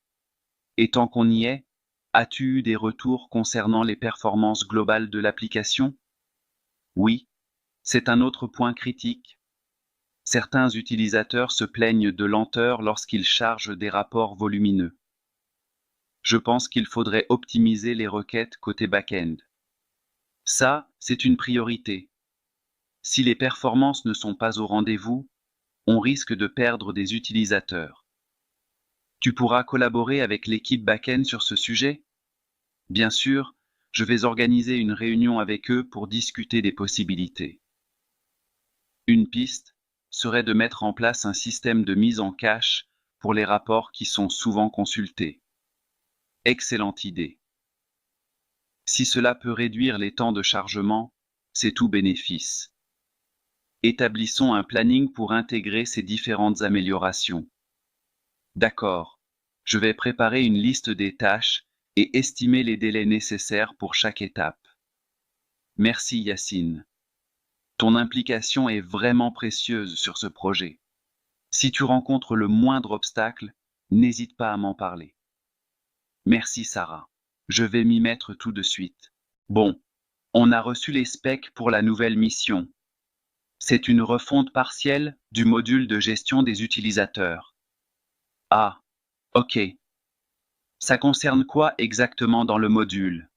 Et tant qu'on y est, as-tu eu des retours concernant les performances globales de l'application? Oui, c'est un autre point critique. Certains utilisateurs se plaignent de lenteur lorsqu'ils chargent des rapports volumineux. Je pense qu'il faudrait optimiser les requêtes côté back-end. Ça, c'est une priorité. Si les performances ne sont pas au rendez-vous, on risque de perdre des utilisateurs. Tu pourras collaborer avec l'équipe back-end sur ce sujet? Bien sûr, je vais organiser une réunion avec eux pour discuter des possibilités. Une piste serait de mettre en place un système de mise en cache pour les rapports qui sont souvent consultés. Excellente idée. Si cela peut réduire les temps de chargement, c'est tout bénéfice. Établissons un planning pour intégrer ces différentes améliorations. D'accord, je vais préparer une liste des tâches et estimer les délais nécessaires pour chaque étape. Merci Yacine. Ton implication est vraiment précieuse sur ce projet. Si tu rencontres le moindre obstacle, n'hésite pas à m'en parler. Merci Sarah. Je vais m'y mettre tout de suite. Bon, on a reçu les specs pour la nouvelle mission. C'est une refonte partielle du module de gestion des utilisateurs. Ah, ok. Ça concerne quoi exactement dans le module?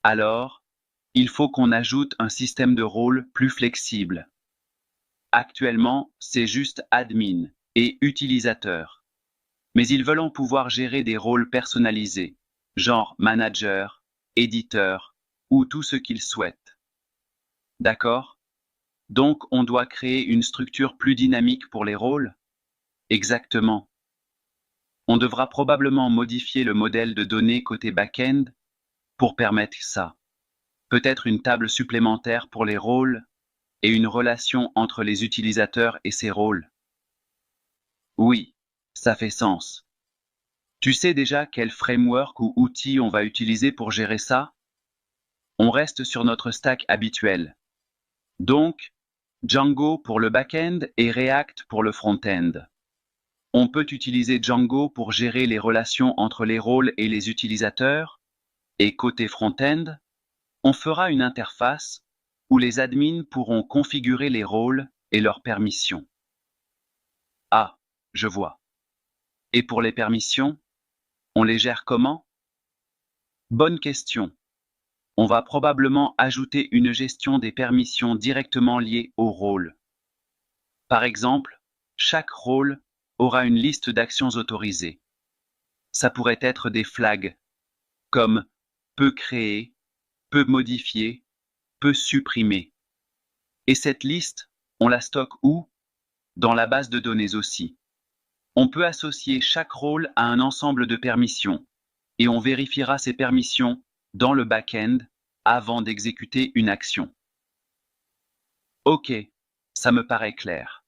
Alors, il faut qu'on ajoute un système de rôle plus flexible. Actuellement, c'est juste admin et utilisateur. Mais ils veulent en pouvoir gérer des rôles personnalisés, genre manager, éditeur, ou tout ce qu'ils souhaitent. D'accord? Donc, on doit créer une structure plus dynamique pour les rôles? Exactement. On devra probablement modifier le modèle de données côté back-end pour permettre ça. Peut-être une table supplémentaire pour les rôles et une relation entre les utilisateurs et ces rôles. Oui, ça fait sens. Tu sais déjà quel framework ou outil on va utiliser pour gérer ça? On reste sur notre stack habituel. Donc, Django pour le back-end et React pour le front-end. On peut utiliser Django pour gérer les relations entre les rôles et les utilisateurs, et côté front-end, on fera une interface où les admins pourront configurer les rôles et leurs permissions. Ah, je vois. Et pour les permissions, on les gère comment? Bonne question. On va probablement ajouter une gestion des permissions directement liée au rôle. Par exemple, chaque rôle aura une liste d'actions autorisées. Ça pourrait être des flags, comme peut créer, peut modifier peut supprimer. Et cette liste, on la stocke où? Dans la base de données aussi. On peut associer chaque rôle à un ensemble de permissions, et on vérifiera ces permissions dans le back-end avant d'exécuter une action. Ok, ça me paraît clair.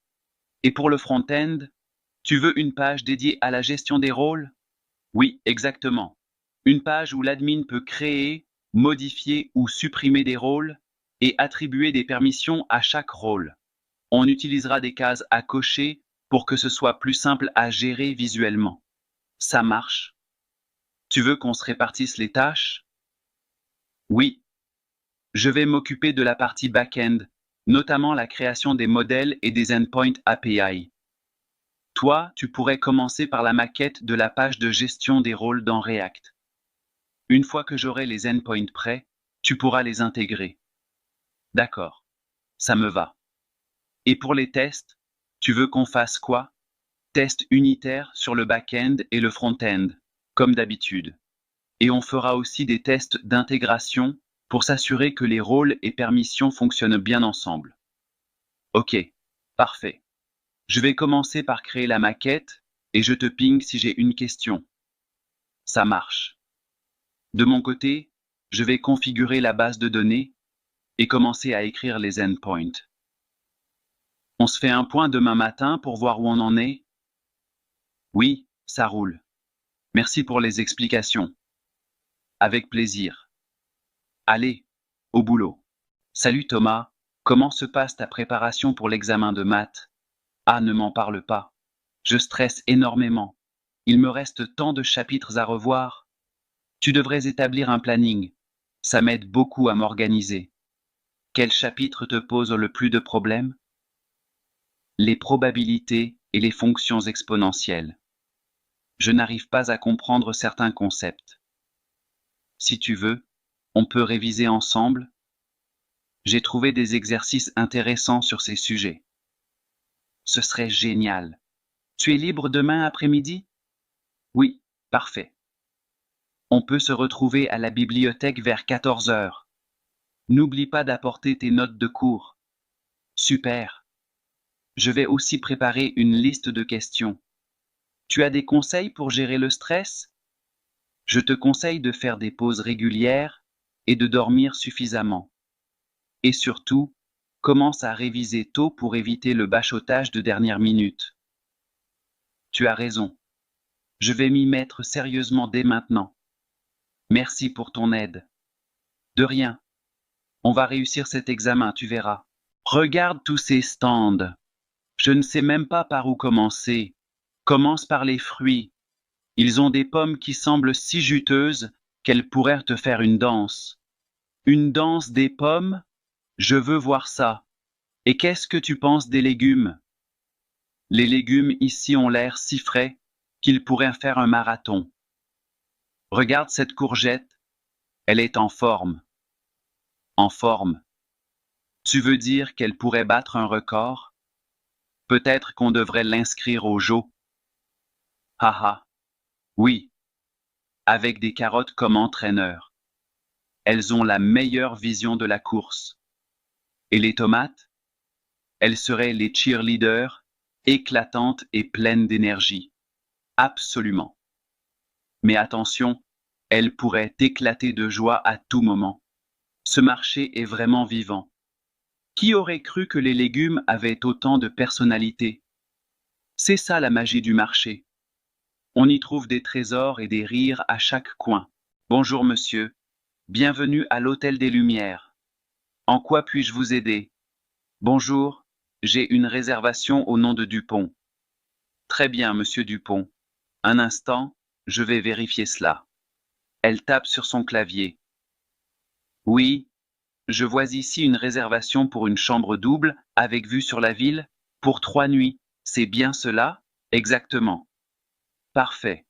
Et pour le front-end, tu veux une page dédiée à la gestion des rôles? Oui, exactement. Une page où l'admin peut créer, modifier ou supprimer des rôles et attribuer des permissions à chaque rôle. On utilisera des cases à cocher pour que ce soit plus simple à gérer visuellement. Ça marche? Tu veux qu'on se répartisse les tâches? Oui. Je vais m'occuper de la partie back-end, notamment la création des modèles et des endpoints API. Toi, tu pourrais commencer par la maquette de la page de gestion des rôles dans React. Une fois que j'aurai les endpoints prêts, tu pourras les intégrer. D'accord. Ça me va. Et pour les tests, tu veux qu'on fasse quoi? Tests unitaires sur le back-end et le front-end, comme d'habitude. Et on fera aussi des tests d'intégration pour s'assurer que les rôles et permissions fonctionnent bien ensemble. Ok, parfait. Je vais commencer par créer la maquette et je te ping si j'ai une question. Ça marche. De mon côté, je vais configurer la base de données et commencer à écrire les endpoints. On se fait un point demain matin pour voir où on en est? Oui, ça roule. Merci pour les explications. Avec plaisir. Allez, au boulot. Salut Thomas, comment se passe ta préparation pour l'examen de maths? Ah, ne m'en parle pas. Je stresse énormément. Il me reste tant de chapitres à revoir. Tu devrais établir un planning. Ça m'aide beaucoup à m'organiser. Quel chapitre te pose le plus de problèmes? Les probabilités et les fonctions exponentielles. Je n'arrive pas à comprendre certains concepts. Si tu veux, on peut réviser ensemble. J'ai trouvé des exercices intéressants sur ces sujets. Ce serait génial. Tu es libre demain après-midi? Oui, parfait. On peut se retrouver à la bibliothèque vers 14 heures. N'oublie pas d'apporter tes notes de cours. Super. Je vais aussi préparer une liste de questions. Tu as des conseils pour gérer le stress? Je te conseille de faire des pauses régulières et de dormir suffisamment. Et surtout, commence à réviser tôt pour éviter le bachotage de dernière minute. Tu as raison. Je vais m'y mettre sérieusement dès maintenant. Merci pour ton aide. De rien. On va réussir cet examen, tu verras. Regarde tous ces stands. Je ne sais même pas par où commencer. Commence par les fruits. Ils ont des pommes qui semblent si juteuses qu'elles pourraient te faire une danse. Une danse des pommes? Je veux voir ça. Et qu'est-ce que tu penses des légumes? Les légumes ici ont l'air si frais qu'ils pourraient faire un marathon. Regarde cette courgette. Elle est en forme. En forme. Tu veux dire qu'elle pourrait battre un record? Peut-être qu'on devrait l'inscrire au JO. Haha. Oui. Avec des carottes comme entraîneur. Elles ont la meilleure vision de la course. Et les tomates? Elles seraient les cheerleaders, éclatantes et pleines d'énergie. Absolument. Mais attention, elles pourraient éclater de joie à tout moment. Ce marché est vraiment vivant. Qui aurait cru que les légumes avaient autant de personnalité? C'est ça la magie du marché. On y trouve des trésors et des rires à chaque coin. Bonjour monsieur. Bienvenue à l'Hôtel des Lumières. En quoi puis-je vous aider? Bonjour, j'ai une réservation au nom de Dupont. Très bien, monsieur Dupont. Un instant, je vais vérifier cela. Elle tape sur son clavier. Oui, je vois ici une réservation pour une chambre double avec vue sur la ville pour 3 nuits. C'est bien cela? Exactement. Parfait.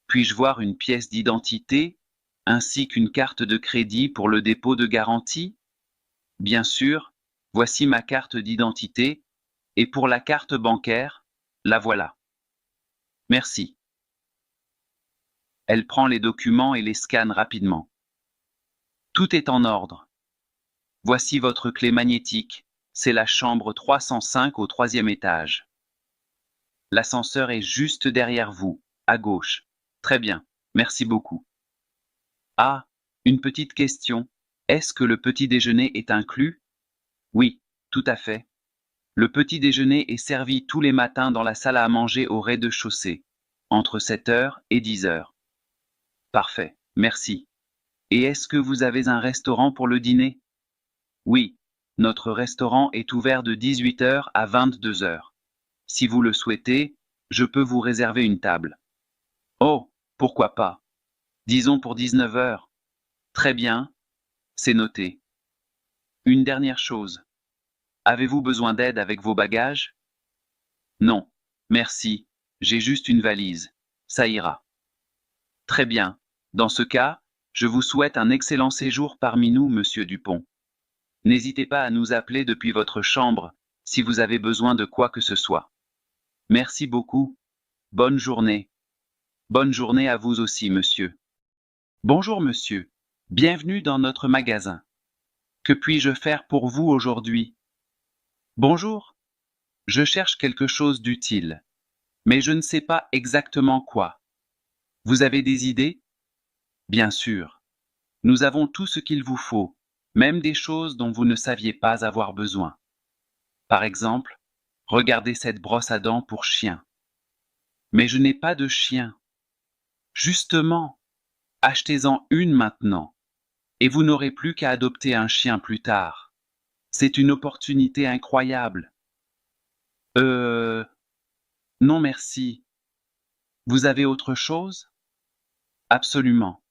Puis-je voir une pièce d'identité ainsi qu'une carte de crédit pour le dépôt de garantie? Bien sûr, voici ma carte d'identité, et pour la carte bancaire, la voilà. Merci. Elle prend les documents et les scanne rapidement. Tout est en ordre. Voici votre clé magnétique. C'est la chambre 305 au 3e étage. L'ascenseur est juste derrière vous, à gauche. Très bien, merci beaucoup. Ah, une petite question. Est-ce que le petit déjeuner est inclus? Oui, tout à fait. Le petit déjeuner est servi tous les matins dans la salle à manger au rez-de-chaussée, entre 7h et 10h. Parfait, merci. Et est-ce que vous avez un restaurant pour le dîner? Oui, notre restaurant est ouvert de 18h à 22h. Si vous le souhaitez, je peux vous réserver une table. Oh, pourquoi pas? Disons pour 19h. Très bien, c'est noté. Une dernière chose. Avez-vous besoin d'aide avec vos bagages? Non, merci, j'ai juste une valise. Ça ira. Très bien. Dans ce cas, je vous souhaite un excellent séjour parmi nous, monsieur Dupont. N'hésitez pas à nous appeler depuis votre chambre si vous avez besoin de quoi que ce soit. Merci beaucoup. Bonne journée. Bonne journée à vous aussi, monsieur. Bonjour, monsieur. Bienvenue dans notre magasin. Que puis-je faire pour vous aujourd'hui? Bonjour. Je cherche quelque chose d'utile, mais je ne sais pas exactement quoi. Vous avez des idées? Bien sûr. Nous avons tout ce qu'il vous faut, même des choses dont vous ne saviez pas avoir besoin. Par exemple, regardez cette brosse à dents pour chien. Mais je n'ai pas de chien. Justement, achetez-en une maintenant, et vous n'aurez plus qu'à adopter un chien plus tard. C'est une opportunité incroyable. Non merci. Vous avez autre chose? Absolument.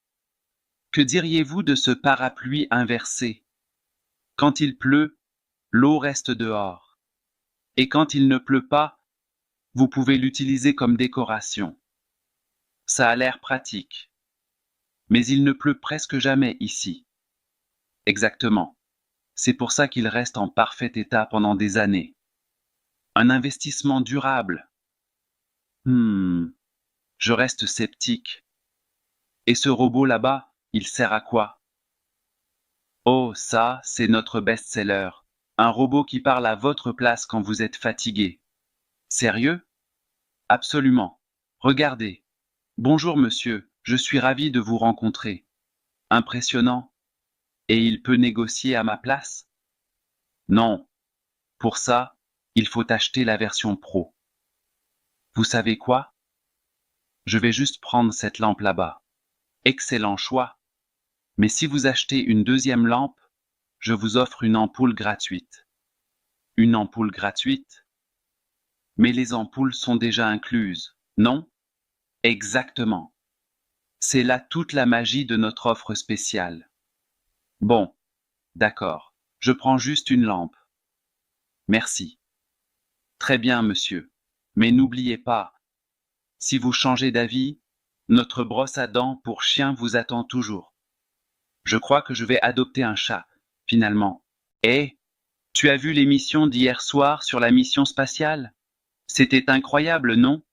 Que diriez-vous de ce parapluie inversé? Quand il pleut, l'eau reste dehors. Et quand il ne pleut pas, vous pouvez l'utiliser comme décoration. Ça a l'air pratique. Mais il ne pleut presque jamais ici. Exactement. C'est pour ça qu'il reste en parfait état pendant des années. Un investissement durable. Je reste sceptique. Et ce robot là-bas, il sert à quoi? Oh, ça, c'est notre best-seller. Un robot qui parle à votre place quand vous êtes fatigué. Sérieux? Absolument. Regardez. Bonjour monsieur, je suis ravi de vous rencontrer. Impressionnant. Et il peut négocier à ma place? Non. Pour ça, il faut acheter la version Pro. Vous savez quoi? Je vais juste prendre cette lampe là-bas. Excellent choix. Mais si vous achetez une deuxième lampe, je vous offre une ampoule gratuite. Une ampoule gratuite? Mais les ampoules sont déjà incluses, non? Exactement. C'est là toute la magie de notre offre spéciale. Bon, d'accord, je prends juste une lampe. Merci. Très bien, monsieur. Mais n'oubliez pas, si vous changez d'avis, notre brosse à dents pour chien vous attend toujours. Je crois que je vais adopter un chat, finalement. Eh, tu as vu l'émission d'hier soir sur la mission spatiale? C'était incroyable, non?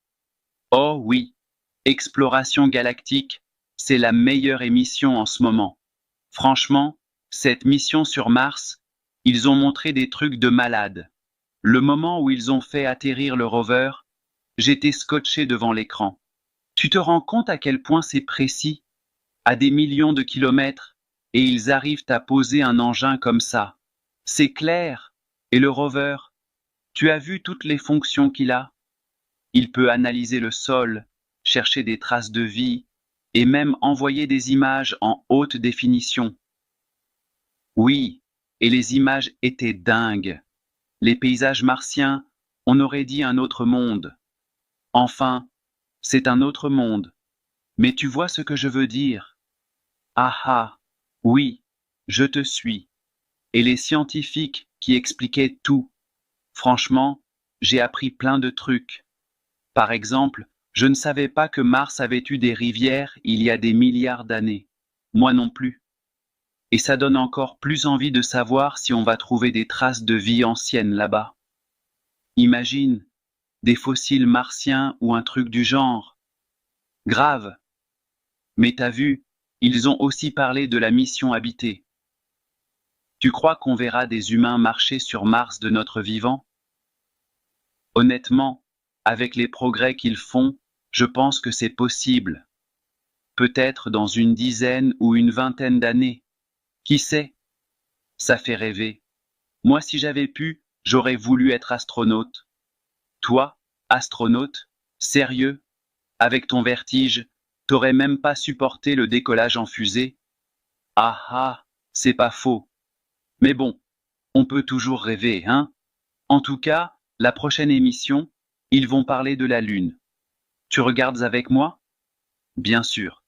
Oh oui, Exploration Galactique, c'est la meilleure émission en ce moment. Franchement, cette mission sur Mars, ils ont montré des trucs de malade. Le moment où ils ont fait atterrir le rover, j'étais scotché devant l'écran. Tu te rends compte à quel point c'est précis? À des millions de kilomètres, et ils arrivent à poser un engin comme ça. C'est clair. Et le rover, tu as vu toutes les fonctions qu'il a? Il peut analyser le sol, chercher des traces de vie, et même envoyer des images en haute définition. Oui, et les images étaient dingues. Les paysages martiens, on aurait dit un autre monde. Enfin, c'est un autre monde. Mais tu vois ce que je veux dire? Ah ah, oui, je te suis. Et les scientifiques qui expliquaient tout. Franchement, j'ai appris plein de trucs. Par exemple, je ne savais pas que Mars avait eu des rivières il y a des milliards d'années. Moi non plus. Et ça donne encore plus envie de savoir si on va trouver des traces de vie ancienne là-bas. Imagine, des fossiles martiens ou un truc du genre. Grave. Mais t'as vu, ils ont aussi parlé de la mission habitée. Tu crois qu'on verra des humains marcher sur Mars de notre vivant? Honnêtement, avec les progrès qu'ils font, je pense que c'est possible. Peut-être dans une dizaine ou une vingtaine d'années. Qui sait? Ça fait rêver. Moi, si j'avais pu, j'aurais voulu être astronaute. Toi, astronaute? Sérieux? Avec ton vertige, t'aurais même pas supporté le décollage en fusée? Ah ah, c'est pas faux. Mais bon, on peut toujours rêver, hein? En tout cas, la prochaine émission, ils vont parler de la Lune. Tu regardes avec moi? Bien sûr.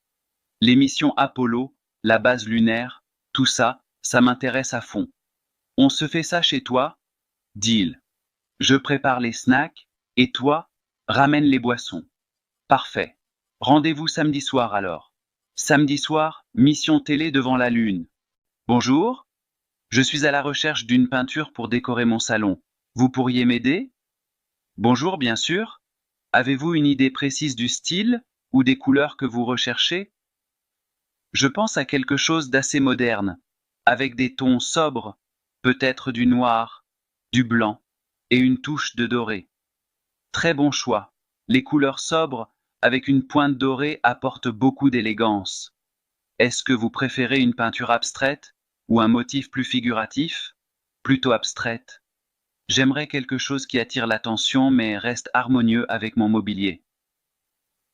L'émission Apollo, la base lunaire, tout ça, ça m'intéresse à fond. On se fait ça chez toi? Deal. Je prépare les snacks, et toi, ramène les boissons. Parfait. Rendez-vous samedi soir alors. Samedi soir, mission télé devant la Lune. Bonjour. Je suis à la recherche d'une peinture pour décorer mon salon. Vous pourriez m'aider? Bonjour, bien sûr. Avez-vous une idée précise du style ou des couleurs que vous recherchez? Je pense à quelque chose d'assez moderne, avec des tons sobres, peut-être du noir, du blanc et une touche de doré. Très bon choix. Les couleurs sobres avec une pointe dorée apportent beaucoup d'élégance. Est-ce que vous préférez une peinture abstraite ou un motif plus figuratif? Plutôt abstraite. J'aimerais quelque chose qui attire l'attention mais reste harmonieux avec mon mobilier.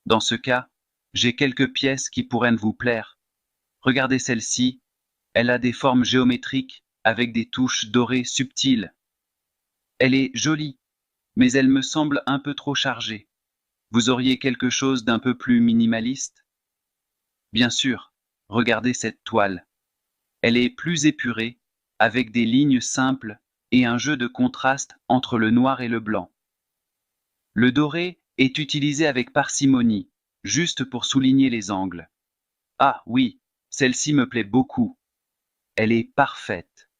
Dans ce cas, j'ai quelques pièces qui pourraient vous plaire. Regardez celle-ci, elle a des formes géométriques avec des touches dorées subtiles. Elle est jolie, mais elle me semble un peu trop chargée. Vous auriez quelque chose d'un peu plus minimaliste? Bien sûr, regardez cette toile. Elle est plus épurée, avec des lignes simples et un jeu de contraste entre le noir et le blanc. Le doré est utilisé avec parcimonie, juste pour souligner les angles. Ah oui, celle-ci me plaît beaucoup. Elle est parfaite.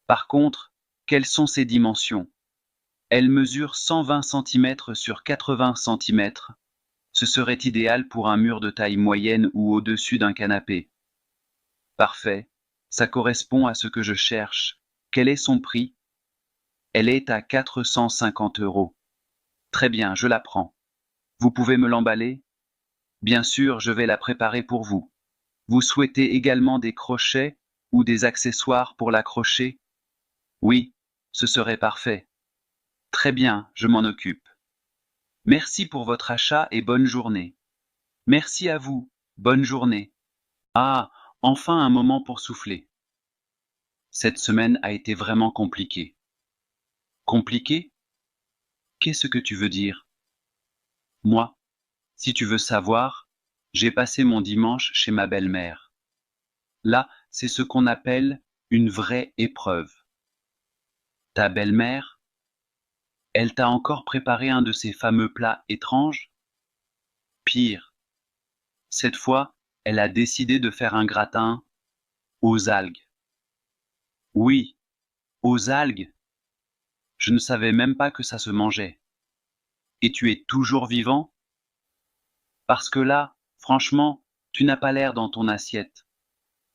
Par contre, quelles sont ses dimensions? Elle mesure 120 cm sur 80 cm. Ce serait idéal pour un mur de taille moyenne ou au-dessus d'un canapé. Parfait. Ça correspond à ce que je cherche. Quel est son prix? Elle est à 450 €. Très bien, je la prends. Vous pouvez me l'emballer? Bien sûr, je vais la préparer pour vous. Vous souhaitez également des crochets ou des accessoires pour l'accrocher? Oui, ce serait parfait. Très bien, je m'en occupe. Merci pour votre achat et bonne journée. Merci à vous, bonne journée. Ah, enfin un moment pour souffler. Cette semaine a été vraiment compliquée. Compliquée? Qu'est-ce que tu veux dire? Moi, si tu veux savoir, j'ai passé mon dimanche chez ma belle-mère. Là, c'est ce qu'on appelle une vraie épreuve. Ta belle-mère, elle t'a encore préparé un de ces fameux plats étranges? Pire. Cette fois, elle a décidé de faire un gratin aux algues. Oui, aux algues. Je ne savais même pas que ça se mangeait. Et tu es toujours vivant? Parce que là, franchement, tu n'as pas l'air dans ton assiette.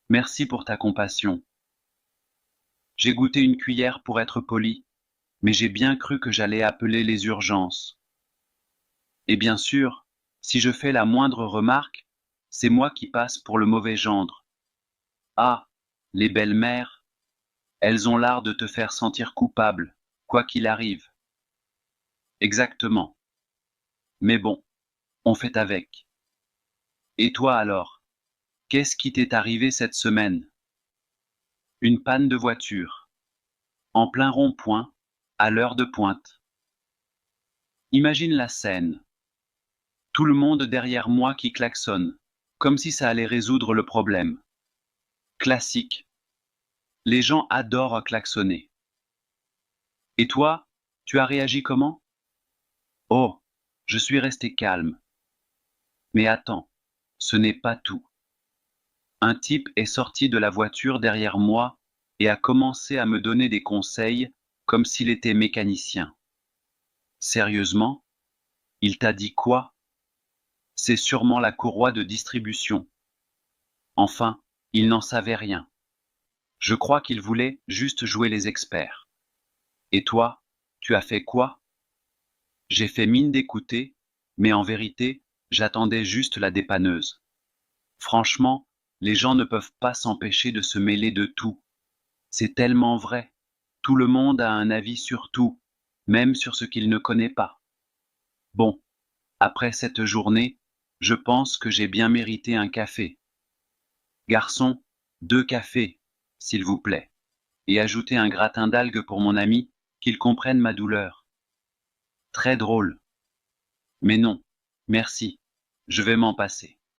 Merci pour ta compassion. J'ai goûté une cuillère pour être poli, mais j'ai bien cru que j'allais appeler les urgences. Et bien sûr, si je fais la moindre remarque, c'est moi qui passe pour le mauvais gendre. Ah, les belles-mères, elles ont l'art de te faire sentir coupable, quoi qu'il arrive. Exactement. Mais bon, on fait avec. Et toi alors? Qu'est-ce qui t'est arrivé cette semaine? Une panne de voiture. En plein rond-point, à l'heure de pointe. Imagine la scène. Tout le monde derrière moi qui klaxonne, comme si ça allait résoudre le problème. Classique. Les gens adorent klaxonner. Et toi, tu as réagi comment? Oh, je suis resté calme. Mais attends, ce n'est pas tout. Un type est sorti de la voiture derrière moi et a commencé à me donner des conseils comme s'il était mécanicien. Sérieusement? Il t'a dit quoi? C'est sûrement la courroie de distribution. Enfin, il n'en savait rien. Je crois qu'il voulait juste jouer les experts. Et toi, tu as fait quoi? J'ai fait mine d'écouter, mais en vérité, j'attendais juste la dépanneuse. Franchement, les gens ne peuvent pas s'empêcher de se mêler de tout. C'est tellement vrai. Tout le monde a un avis sur tout, même sur ce qu'il ne connaît pas. Bon, après cette journée, je pense que j'ai bien mérité un café. Garçon, 2 cafés, s'il vous plaît. Et ajoutez un gratin d'algues pour mon ami, qu'il comprenne ma douleur. Très drôle. Mais non, merci, je vais m'en passer.